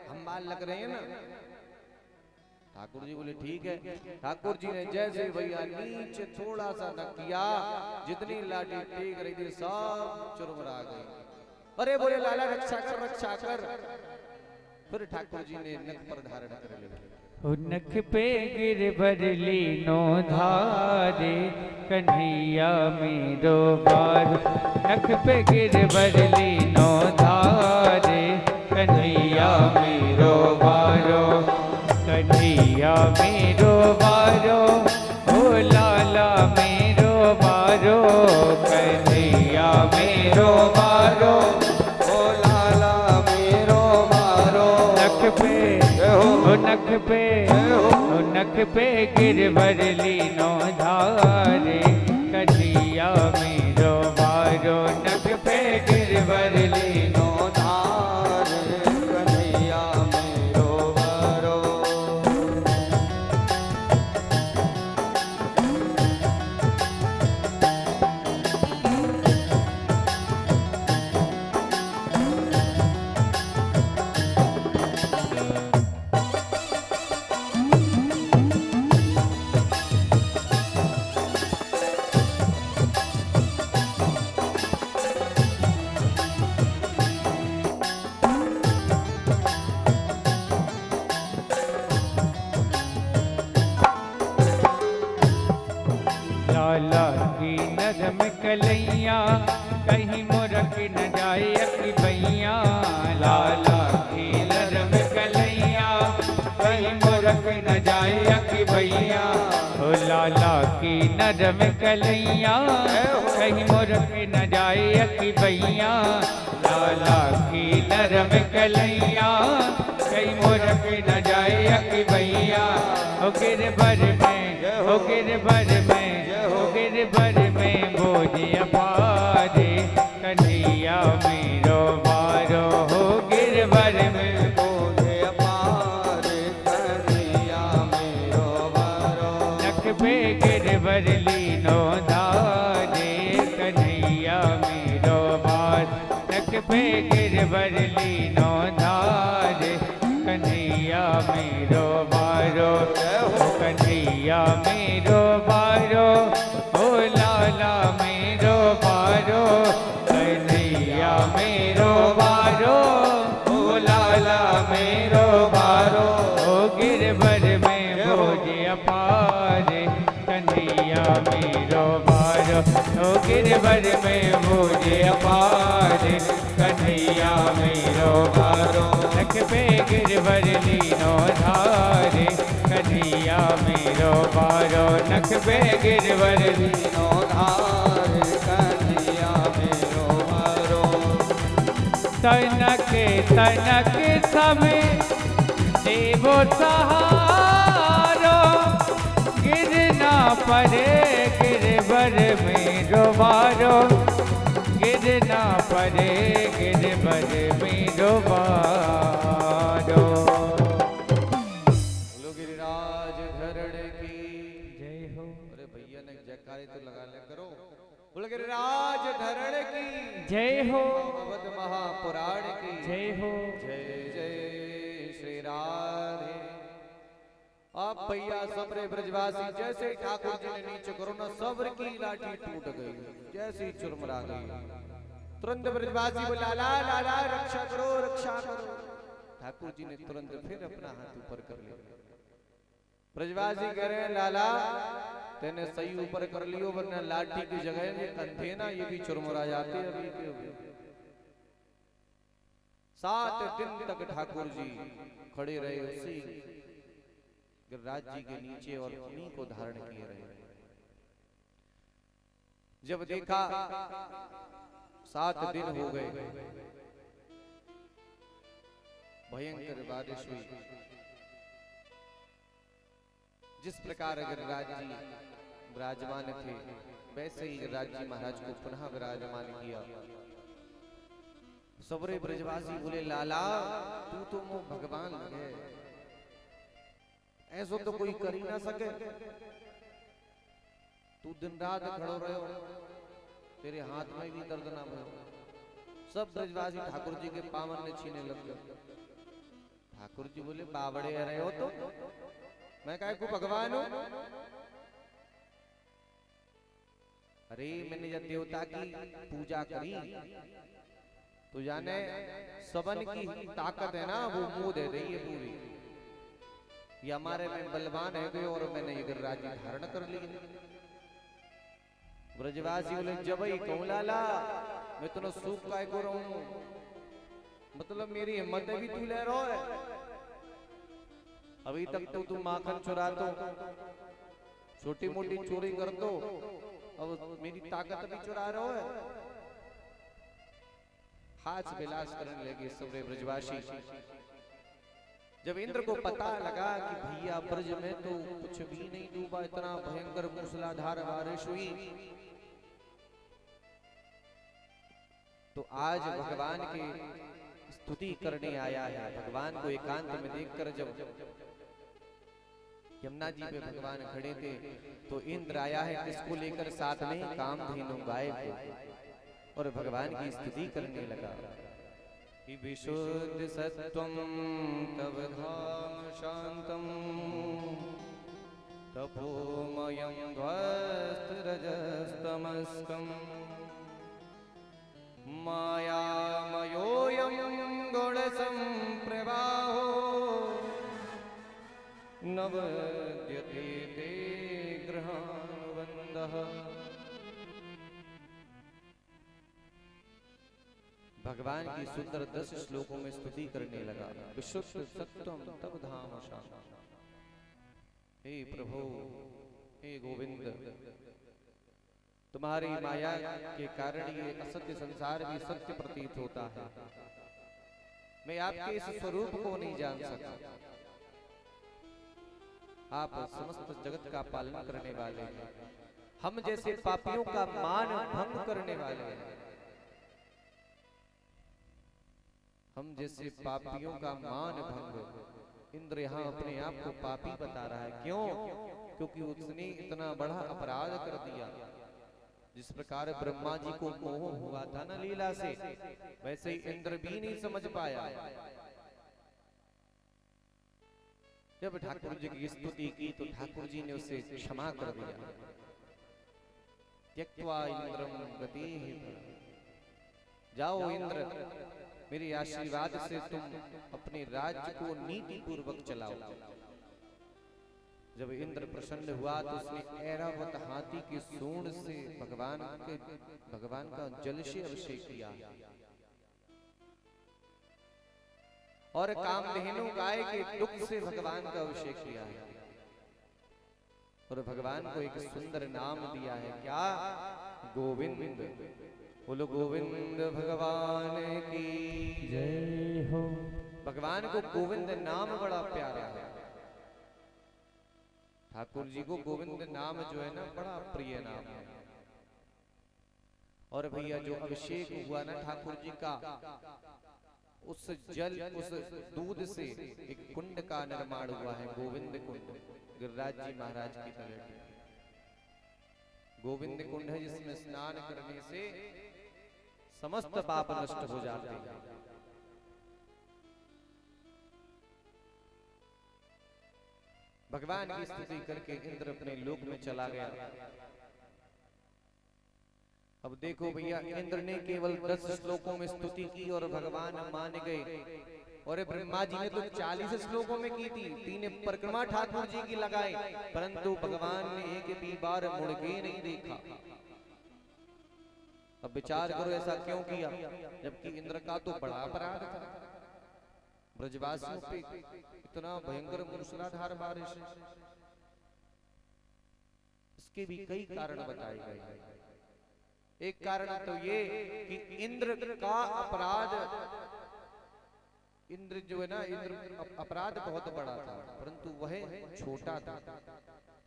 हम माल लग रहे हैं ना। ठाकुर जी बोले ठीक है। ठाकुर जी ने जैसे भैया नीचे थोड़ा सा न किया, जितनी लाठी टेक रही थी सब चुरमुरा गई। अरे बोले लाला रक्षा कर, रक्षा कर। फिर ठाकुर जी ने नख पर धारण कर लिया। नख पे गिर भरली नो धारे, कन्हैया मेरो बारो। नख पे गिर भरली नो धारे, कन्हैया मेरो बारो। कन्हैया मेरो बारो, ओ लाला मेरो बारो। कन्हैया मेरो बारो, ओ लाला मेरो बारो। नख पे ओ नख पे ओ नख पे गिर भरली नो धारे, कन्हैया मेरो बारो। नख पे गिर भरली नो धारे, कन्हैया मेरो बारो। लाला की नरम कलैया, कहीं मुरक न जाए अकी भैया। लाला की नरम कलैया, कहीं मुरक न जाए अकी भैया। ओ लाला की नरम कलैया, कहीं मुरक न जाए अकी भैया। लाला की नरम कलैया, कहीं मुरक न जाए अकी भैया। ओ गिरबर में, ओ गिरबर में, ओ गिरबर में बोझ अपारे, कन्हैया मेरो बारो। हो गिरबर में बोझ अपारे, कन्हैया मेरो बारो। नख पे गिरबर लीनो धारे, कन्हैया मेरो बार। नख पे गिरबर लीनो धारे, कन्हैया मेरो बारो। कन्हैया मेरो बारो, ओ लाला मेरो बारो। कन्हैया मेरो बारो, ओ लाला मेरो बारो। ओ गिरबर में बोझ अपारे, कन्हैया मेरो बारो। ओ गिरबर में बोझ अपारे, कन्हैया मेरो बारो। नख पे गिरबर लीनो धारे, कन्हैया मेरो बारो। नख पे गिरबर लीनो धारे, कन्हैया मेरो बारो। तनक तनक समय देवो सहारो, गिरना पड़े गिरबर मेरो बारो। गिरना पड़े गिरबर मेरो बारो। बोलो गिरिराज धरण की जय हो। अरे भैया ने जयकारे तो लगा ले करो। बोलो गिरिराज धरण की जय हो। भगवत महापुराण की जय हो। जय जय श्री राधे। अब भैया सबरे ब्रजवासी जैसे ठाकुर जी ने नीचे करो ना, सब्र की लाठी टूट गई, जैसे ही चुरमुरा गई। तुरंत ब्रजवासी बोला लाला लाला रक्षा करो, रक्षा करो। ठाकुर जी ने तुरंत फिर अपना हाथ ऊपर कर लिया। ब्रजवासी कह रहे हैं लाला तेने सही ऊपर कर लियो, वरना लाठी की जगह में कंधे ना ये भी चुरमुरा जाते। अभी के 7 दिन तक ठाकुर जी खड़े रहे उसी गिरिराज जी के नीचे और उन्हीं को धारण किए रहे। जब देखा 7 दिन हो गए, भयंकर बारिश हुई। जिस प्रकार गिरिराज जी विराजमान थे, वैसे ही गिरिराज जी महाराज को पुनः विराजमान किया। सबरे ब्रजवासी बोले लाला तू तो मो भगवान है, ऐसो तो कोई कर ही ना सके। तू दिन रात खड़ो रहो, तेरे हाथ में भी दर्द ना भयो, सब ब्रजवासी ठाकुर जी के पावन ने छीने लग गए। ठाकुर जी बोले बावड़े रहे हो तो मैं काय को भगवान हूं? अरे मैंने जब देवता की पूजा करी तो जाने सबन की ताकत है ना वो मुंह दे रही है पूरी। ये हमारे में बलवान है कोई और मैंने ये गिरिराज धारण कर ली। ब्रजवासी बोले जब ही कहूं लाला मैं तुम सूख काय को रहूं, मतलब मेरी हिम्मत है भी तू ले रहा है। अभी तक तो तुम माखन चुरा दो, छोटी मोटी चोरी कर दो, अब मेरी ताकत भी चुरा रहे हो। हाथ विलास करने लगे सबरे ब्रजवासी। जब इंद्र को पता लगा कि भैया ब्रज में तो कुछ भी नहीं डूबा, इतना भयंकर मूसलाधार बारिश हुई, तो आज भगवान की स्तुति करने आया है। भगवान को एकांत में देखकर जब यमुना जी पे भगवान खड़े थे तो इंद्र आया है किसको लेकर? साथ में कामधेनु गाय को, और भगवान की स्तुति करने लगा कि विशुद्ध सत्वं तव धाम शांतम तपोमयं ध्वस्त रजस्तमस्कं मायामयोऽयं गुणसंप्रवाहो नवद्यते ते गृहानुबन्धः। भगवान की सुंदर 10 श्लोकों में स्तुति करने लगा। विशुद्ध सत्वम तव धाम शांतम। हे प्रभु, हे गोविंद, तुम्हारी माया के कारण ये असत्य संसार भी सत्य प्रतीत होता है। मैं आपके इस स्वरूप को नहीं जान सकता। आप समस्त जगत का पालन करने वाले हैं, हम जैसे पापियों का मान भंग करने वाले हैं। हम जैसे पापियों का मान भंग। इंद्र यहाँ अपने आप को पापी बता रहा है। क्यों? क्योंकि उसने इतना बड़ा अपराध कर दिया। जिस प्रकार ब्रह्मा जी को मोह हुआ था ना लीला से, वैसे ही इंद्र भी नहीं समझ पाया। जब ठाकुर जी की स्तुति की तो ठाकुर जी ने उसे क्षमा कर दिया। त्यक्त्वा इंद्रम गतिः। जाओ इंद्र, मेरे आशीर्वाद से तुम अपने राज्य को नीति पूर्वक चलाओ। जब इंद्र प्रसन्न हुआ तो उसने ऐरावत हाथी के सूंड से भगवान का जल से अभिषेक किया और कामधेनु गाय के दुग्ध से भगवान का अभिषेक किया है और भगवान को एक सुंदर नाम दिया है। क्या? गोविंद। बोलो गोविंद भगवान की जय हो। भगवान को गोविंद नाम बड़ा प्यारा है। ठाकुर जी को गोविंद नाम जो है ना बड़ा प्रिय नाम है। और भैया जो अभिषेक हुआ ना ठाकुर जी का, उस जल उस दूध से एक कुंड का निर्माण हुआ है, गोविंद कुंड। गिरिराज जी महाराज की तरह गोविंद कुंड है जिसमें स्नान करने से समस्त पाप नष्ट हो जाते हैं। भगवान की स्तुति करके इंद्र अपने लोक में चला गया। अब देखो भैया, इंद्र ने केवल 10 श्लोकों में स्तुति की और भगवान मान गए। और ब्रह्मा जी ने तो 40 श्लोकों में की थी, 3 परिक्रमा ठाकुर जी की लगाई, परंतु भगवान ने एक भी बार मुड़ के नहीं देखा। अब विचार करो ऐसा क्यों किया, जबकि इंद्र का तो बड़ा अपराध था। ब्रजवासियों पे इतना भयंकर मूसलाधार बारिश, इसके भी कई कारण बताए गए हैं। एक कारण तो ये कि इंद्र का अपराध, इंद्र जो है ना, इंद्र अपराध बहुत बड़ा था परंतु वह छोटा था।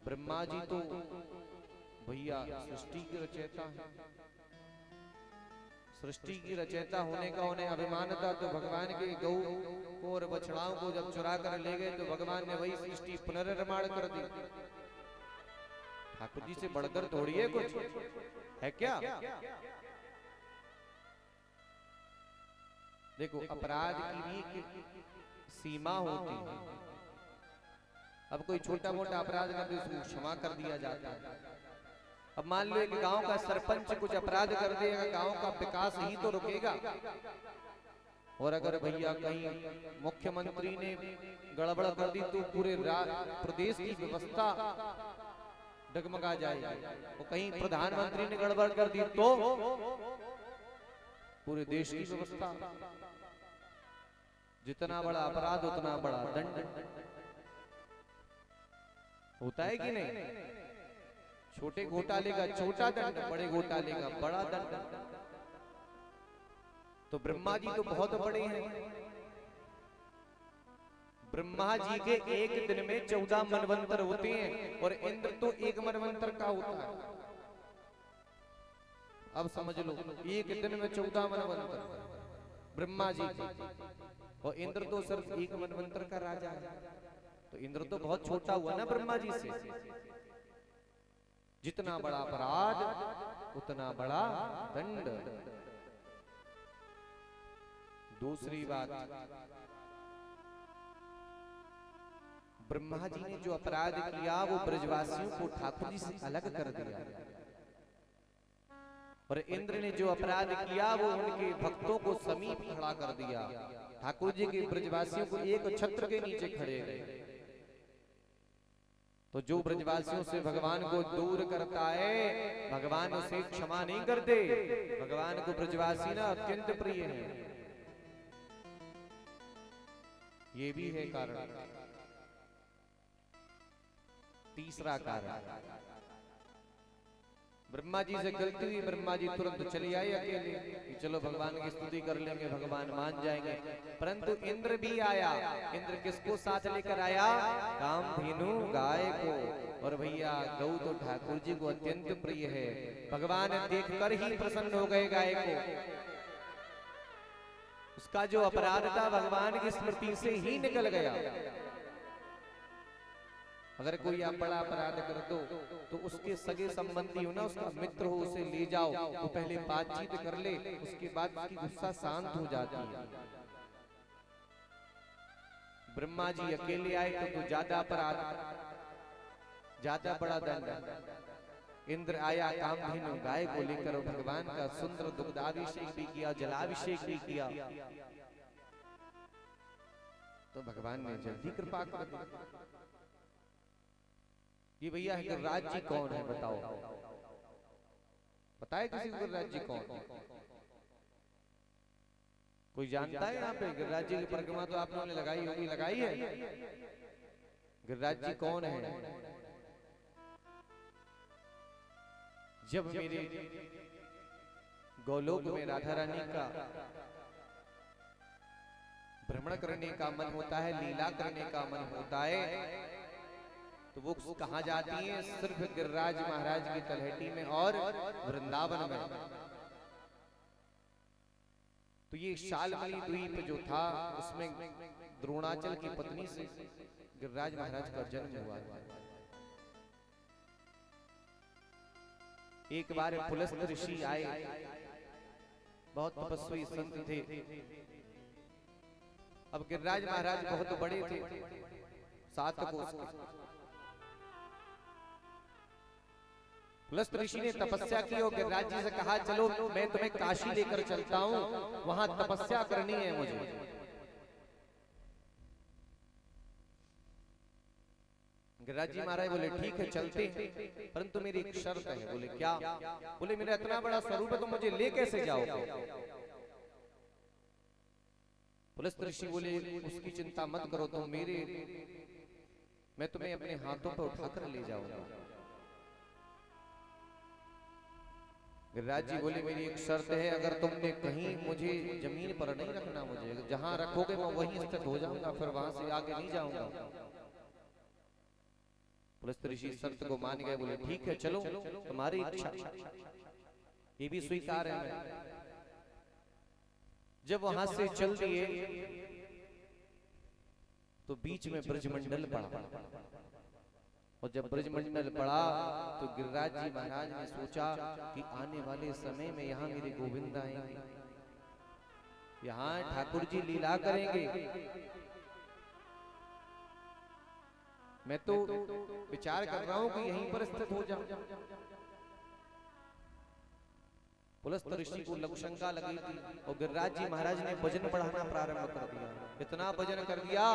ब्रह्मा जी तो भैया सृष्टि की रचयिता है, सृष्टि की रचयिता होने का उन्हें अभिमान था। तो भगवान के गौ को और बछड़ाओं को जब चुरा कर ले गए तो भगवान ने वही सृष्टि पुनर्निर्माण कर दी। ठाकुर जी से बढ़कर थोड़ी है कुछ है क्या? देखो अपराध की भी एक सीमा होती है। अब कोई छोटा मोटा अपराध कर दे उसको क्षमा कर दिया जाता है। अब मान लो एक गांव का सरपंच कुछ अपराध कर देगा, गांव का विकास ही तो रुकेगा। और अगर भैया कहीं मुख्यमंत्री ने गड़बड़ कर दी तो पूरे प्रदेश की व्यवस्था डगमगा जाएगी। और कहीं प्रधानमंत्री ने गड़बड़ कर दी तो पूरे देश की व्यवस्था। जितना बड़ा अपराध उतना बड़ा दंड होता है कि नहीं? छोटे घोटाले का छोटा दंड, बड़े घोटाले का बड़ा दंड। तो ब्रह्मा जी तो बहुत बड़े हैं। ब्रह्मा जी के एक दिन में 14 मनवंतर होते हैं और इंद्र तो एक मनवंतर का होता है। अब समझ लो, एक दिन में 14 मनवंतर ब्रह्मा जी और इंद्र तो सिर्फ एक मनवंतर का राजा है। तो इंद्र तो बहुत छोटा हुआ ना ब्रह्मा जी से। जितना बड़ा अपराध उतना बड़ा दंड। दूसरी बात, ब्रह्मा जी ने जो अपराध किया वो ब्रजवासियों को ठाकुर जी से अलग कर दिया। और इंद्र ने जो अपराध किया वो उनके भक्तों को समीप खड़ा कर दिया। ठाकुर जी के ब्रजवासियों को एक छत्र के नीचे खड़े गए। तो जो ब्रजवासियों से भगवान को दूर करता है, भगवान उसे क्षमा नहीं करते। भगवान को ब्रजवासी ना अत्यंत प्रिय है। ये भी है कारण। तीसरा कारण, ब्रह्मा जी से गलती हुई, ब्रह्मा जी तुरंत चले आए अकेले कि चलो भगवान की स्तुति कर लेंगे, भगवान मान जाएंगे। परंतु इंद्र भी आया। इंद्र किसको साथ लेकर आया? कामधेनु गाय को। और भैया गौ तो ठाकुर जी को अत्यंत प्रिय है। भगवान देखकर ही प्रसन्न हो गए गाय को। उसका जो अपराध था भगवान की स्मृति से ही निकल गया। अगर कोई आप बड़ा अपराध कर दो तो उसके सगे संबंधी हो ना, उसका मित्र हो, उसे ले जाओ, वो पहले बातचीत कर ले, उसके बाद उसकी गुस्सा शांत हो जाती है। ब्रह्मा जी अकेले आए तो ज्यादा अपराध, ज्यादा बड़ा दंड। इंद्र आया कामधेनु गाय को लेकर, भगवान का सुंदर दुग्धाभिषेक भी किया, जलाभिषेक भी किया। तो भगवान ने जल्दी कृपा कर दी। ये भैया गिरिराज जी कौन है बताओ? पता है किसी को गिरिराज जी कौन है? कोई जानता है यहाँ पे? गिरिराज जी की परिक्रमा तो आप लोगों ने लगाई होगी, लगाई है? गिरिराज जी कौन है? जब मेरे गोलोक में राधा रानी का भ्रमण करने का मन होता है, लीला करने का मन होता है, तो वो कहाँ जाती है? सिर्फ गिरिराज महाराज की तलहटी में और वृंदावन में। तो ये शालमली द्वीप जो था उसमें द्रोणाचल की पत्नी से गिरिराज महाराज का जन्म हुआ। एक बार पुलस्त ऋषि आए, बहुत तपस्वी संत थे। अब गिरिराज महाराज बहुत बड़े थे, 7 कोस के। पुलस्त ऋषि ने तपस्या की और गिरिराज जी से कहा चलो मैं तुम्हें काशी लेकर चलता हूं, वहां तपस्या करनी है मुझे। गिरिराज जी महाराज बोले ठीक है चलते हैं, परंतु मेरी एक शर्त है। बोले क्या? बोले मेरा इतना बड़ा स्वरूप है तो मुझे ले कैसे जाओगे? पुलस्त ऋषि बोले उसकी चिंता मत करो तुम, मैं तुम्हें अपने हाथों पर उठाकर ले जाऊंगा। गिरिराज जी बोले मेरी एक शर्त है, अगर तुमने कहीं मुझे जमीन पर नहीं रखना, मुझे जहां रखोगे मैं वहीं स्थित हो जाऊंगा, फिर वहां से आगे नहीं जाऊंगा। पुलस्त ऋषि शर्त को मान गए। बोले ठीक है चलो तुम्हारी इच्छा, ये भी स्वीकार है। जब वहां से चल दिए तो बीच में ब्रजमंडल पड़ा, और जब ब्रजमंडल पड़ा तो गिरिराज जी महाराज ने सोचा कि आने वाले समय में यहाँ मेरे गोविंद आएंगे। यहाँ ठाकुर जी लीला करेंगे। मैं तो विचार कर रहा हूं कि यहीं पर स्थित हो जाऊं। पुलस्त ऋषि को लघु शंका लगी थी और गिरिराज जी महाराज ने वजन बढ़ाना प्रारंभ कर दिया। इतना वजन कर दिया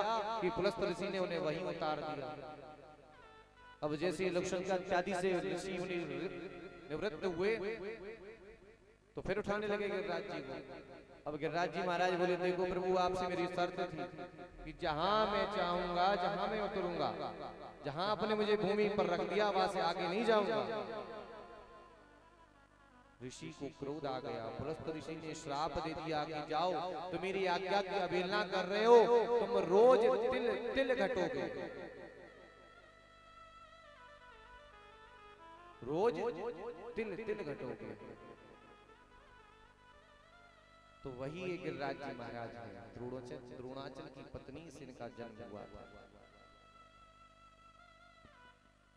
कि पुलस्त ऋषि ने उन्हें वहीं उतार दिया। अब जैसे लघु शंका इत्यादि से ऋषि निवृत्त हुए तो फिर उठाने लगे गिरिराज जी को। अब गिरिराज जी महाराज बोले, देखो प्रभु, आपसे मेरी शर्त थी कि जहां मैं चाहूंगा, जहां मैं उतरूंगा, जहां आपने मुझे भूमि पर रख दिया वहां से आगे नहीं जाऊंगा। ऋषि को क्रोध आ गया। पुलस्त ऋषि ने श्राप दे दिया कि जाओ, तुम मेरी आज्ञा की अवहेलना कर रहे हो, तुम रोज तिल तिल घटोगे, रोज तिल तिल घटोगे। तो वही एक गिरिराज जी महाराज है। द्रोणाचल की पत्नी से इनका जन्म हुआ।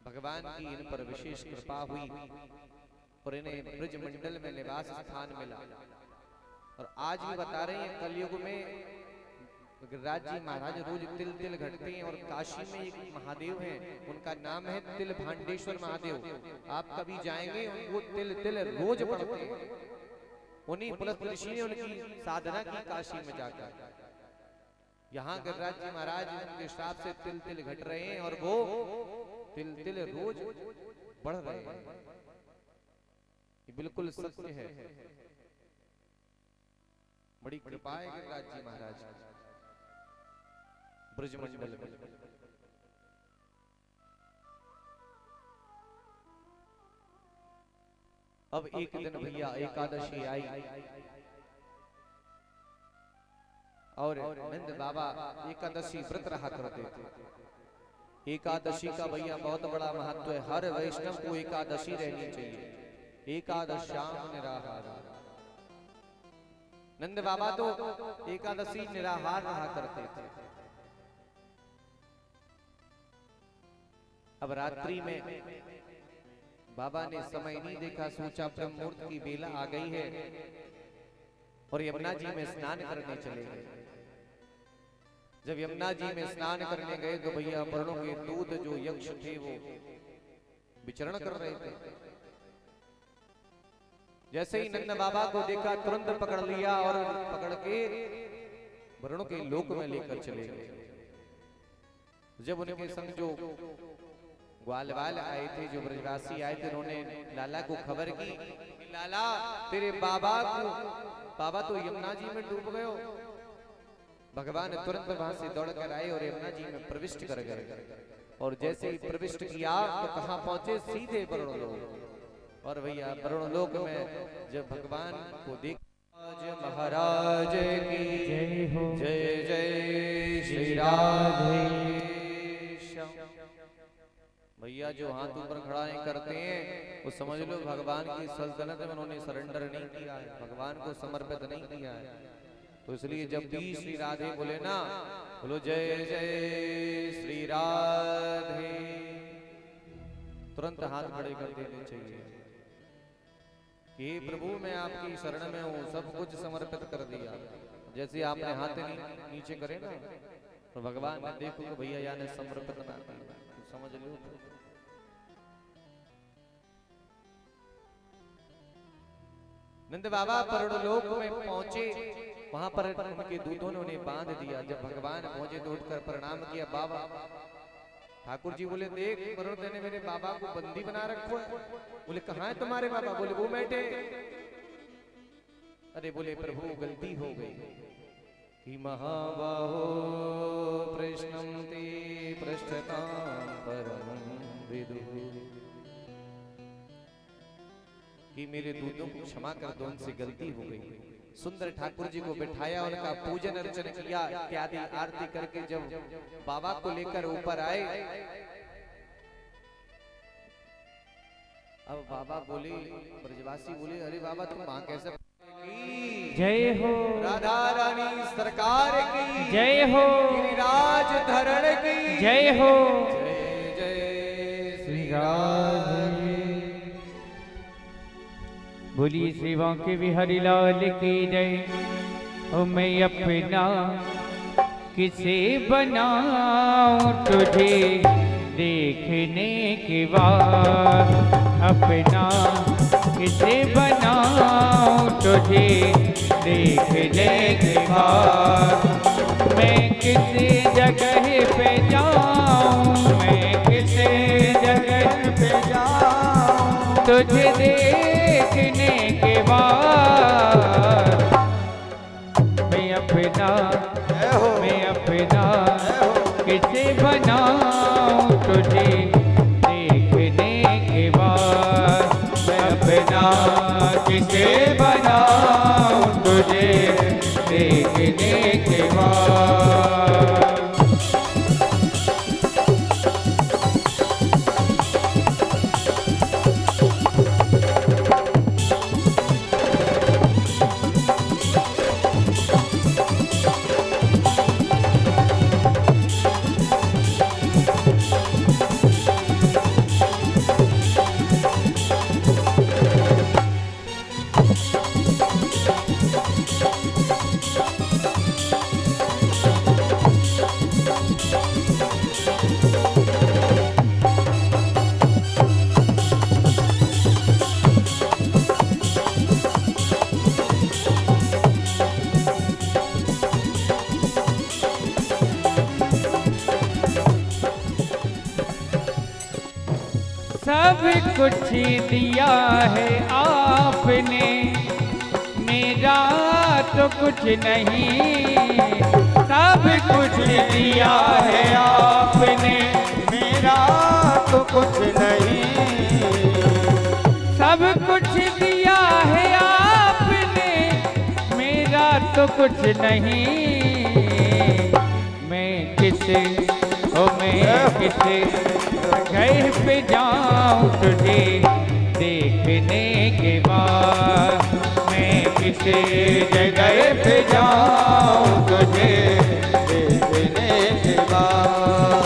भगवान की इन पर विशेष कृपा हुई और इन्हें ब्रज मंडल में निवास स्थान मिला। और आज भी बता रहे हैं, कलयुग में गिरिराज जी महाराज रोज तिल तिल घटते हैं। और काशी में एक महादेव हैं, उनका नाम है तिल भांडेश्वर महादेव। आप कभी जाएंगे, वो तिल तिल रोज पढ़ते हैं। उन्हीं पुलस्त ऋषि ने उनकी साधना की काशी में जाकर। यहाँ गिरिराज जी महाराज उनके श्राप से तिल तिल घट रहे हैं और वो तिल तिल रोज बढ़ रहे हैं। ये बिल्कुल सत्य है। बड़ी कृपा है गिरिराज जी महाराज ब्रजमंडल में। अब एक दिन भैया एकादशी आई और नंद बाबा एकादशी व्रत रहा करते थे। एकादशी का भैया बहुत बड़ा महत्व है। हर वैष्णव को एकादशी रहनी चाहिए। एकादश्याम निराहार। नंद बाबा तो एकादशी निराहार रहा करते थे। अब रात्रि में बाबा ने समय नहीं देखा, सोचा ब्रह्म मुहूर्त की बेला आ गई है और यमुना जी में स्नान करने चले गए। जब यमुना जी में स्नान करने गए तो भैया वर्णों के दूत जो यक्ष थे वो विचरण कर रहे थे। जैसे ही नंद बाबा को देखा, तुरंत पकड़ लिया और पकड़ के वर्णों के लोक में लेकर चले गए। जब उनके संग जो ग्वालवाल आए थे, जो ब्रजवासी आए थे, उन्होंने लाला को खबर की, लाला तेरे बाबा तो यमुना जी में डूब गए हो। भगवान तुरंत वहां से दौड़ कर आए और यमुना जी में प्रविष्ट कर गए। और जैसे ही प्रविष्ट किया तो कहां पहुंचे, सीधे वरुणलोक। और भैया वरुणलोक में जब भगवान को देख, महाराज की जय हो, जय जय श्री राधे। भैया जो हाथ ऊपर खड़ा नहीं करते हैं वो समझ लो भगवान की सल्तनत में उन्होंने सरेंडर नहीं किया है, भगवान को समर्पित नहीं किया है। तो इसलिए जब भी श्री राधे बोले ना, बोलो जय जय श्री राधे, तुरंत हाथ खड़े कर देने चाहिए कि प्रभु मैं आपकी शरण में हूँ, सब कुछ समर्पित कर दिया। जैसे आपने हाथ नीचे करे ना तो भगवान ने देखो कि भैया यानी समर्पित ना किया, तो समझ लो। नंद बाबा परलोक में पहुंचे, वहां पर उनके दूतों ने उन्हें बांध दिया। जब भगवान पहुंचे तो उठकर प्रणाम किया। बाबा, ठाकुर जी बोले देख वरुण ने मेरे बाबा को बंदी बना रखो है। बोले कहाँ है तुम्हारे बाबा? बोले वो बैठे। अरे बोले प्रभु गलती हो गई कि महाबाहो प्रश्नम ते पृष्ठतां परमं विदुः, कि मेरे दूतों को क्षमा कर दो, उनसे गलती हो गई। सुंदर ठाकुर जी को बिठाया, उनका पूजन अर्चन किया इत्यादि आरती करके जब बाबा को लेकर ऊपर आए, अब बाबा बोले, ब्रजवासी बोले अरे बाबा तुम वहां कैसे? जय हो राधा रानी सरकार की जय हो, गिरिराज धरण की जय हो, जय जय श्री राधे। बोलिए श्री बांके बिहारी लाल की जय। ओ मैं अपना किसे बनाऊं तुझे देखने के बाद, अपना किसे बनाऊं तुझे देखने के बाद। मैं किसी जगह पे जाऊं, मैं किसी जगह पे जाऊं तुझे देखने के बाद। मैं अपना किसे बनाऊं तुझे देखने के बाद। मैं अपना किसे बनाऊं तुझे देखने के बाद। सब कुछ दिया है आपने, मेरा तो कुछ नहीं। सब कुछ दिया है आपने, मेरा तो कुछ नहीं। सब कुछ दिया है आपने, मेरा तो कुछ नहीं। मैं किसे घर पे जाऊं तुझे देखने के बाद। मैं किसी जगह पे जाऊं तुझे देखने के बाद।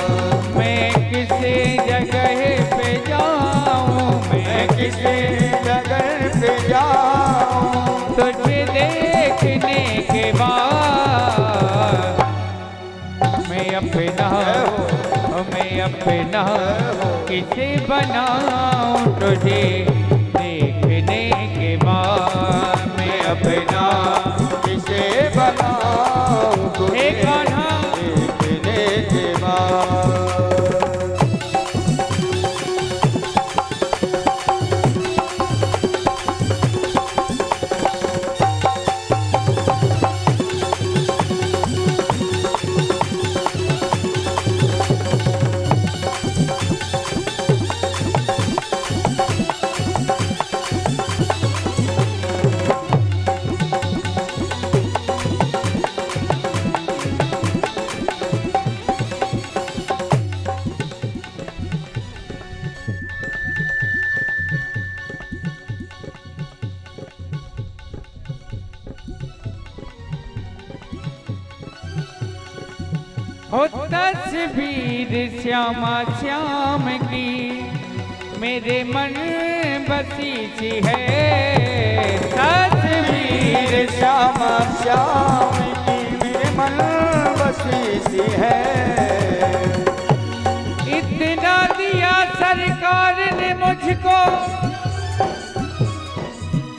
मैं किसी जगह पे जाऊं, मैं किसी जगह पे जाऊं तुझे देखने के बाद। मैं अपना किसे बनाऊं तुझे देखने के बाद। मैं अपना किसे बनाऊं तुझे देखने के बाद। हो तस्वीर श्यामा श्याम की मेरे मन बसी सी है। तस्वीर श्यामा श्याम की मेरे मन बसी सी है। इतना दिया सरकार ने मुझको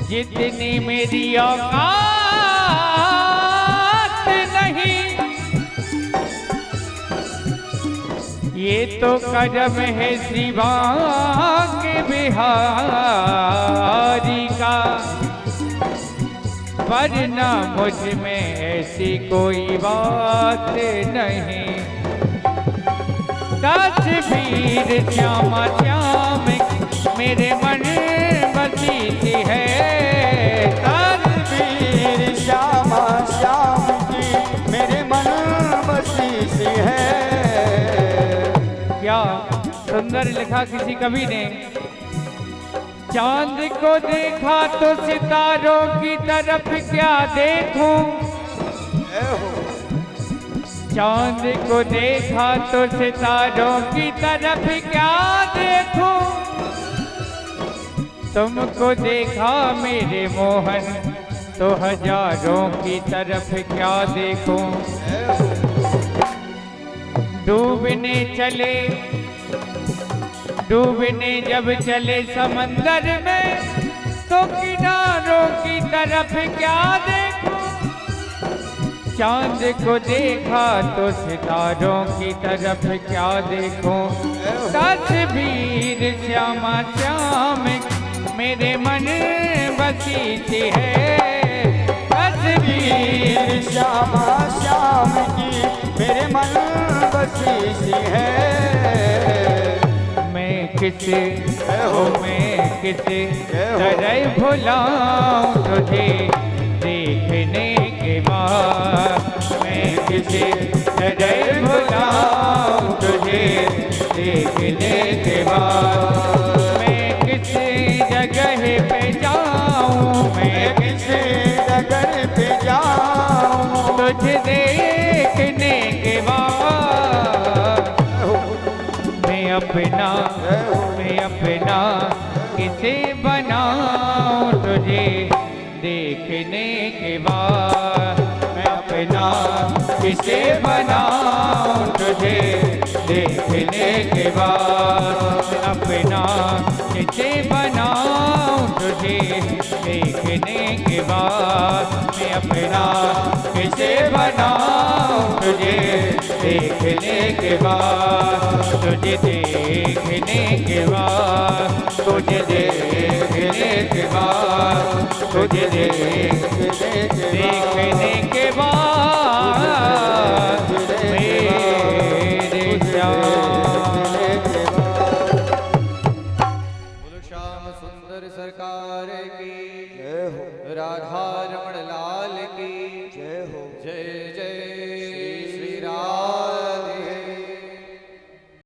जितनी मेरी औकात नहीं। ये तो करम है शिवांग बिहारी का, वरना मुझ में ऐसी कोई बात नहीं। तस्वीर श्यामा श्याम मेरे मन बसी सी है। तस्वीर श्यामा श्याम की मेरे मन बसी सी है। क्या सुंदर लिखा किसी कवि ने। चांद को देखा तो सितारों की तरफ क्या देखूं। चांद को देखा तो सितारों की तरफ क्या देखूं। तुमको देखा मेरे मोहन तो हजारों की तरफ क्या देखूं। डूबने जब चले समंदर में, तो किनारों की तरफ क्या देखूं। चांद को देखा तो सितारों की तरफ क्या देखूं। तस्वीर श्यामा श्याम मेरे मन बसी सी है। तस्वीर श्यामा श्याम की मेरे मन बसी सी है। मैं किसे तरह भुलाऊं तुझे देखने के बाद। मैं किसे तरह भुलाऊं तुझे देखने के बाद। मैं किस जगह पे जाऊं, मैं किस जगह पे जाऊं तुझे देखने के बाद। मैं अपना किसे बनाऊं तुझे देखने के बाद। मैं अपना किसे बनाऊं तुझे देखने के बाद। मैं अपना किसे बनाऊं तुझे देखने के बाद। मैं अपना किसे बनाऊं तुझे देखने के बाद। तुझे देखने के बाद, तुझे देखने के बाद, तुझे देखने के बाद मेरे श्याम। बोलो श्याम सुंदर सरकार की, राधा रमण लाल की जय हो। जय जय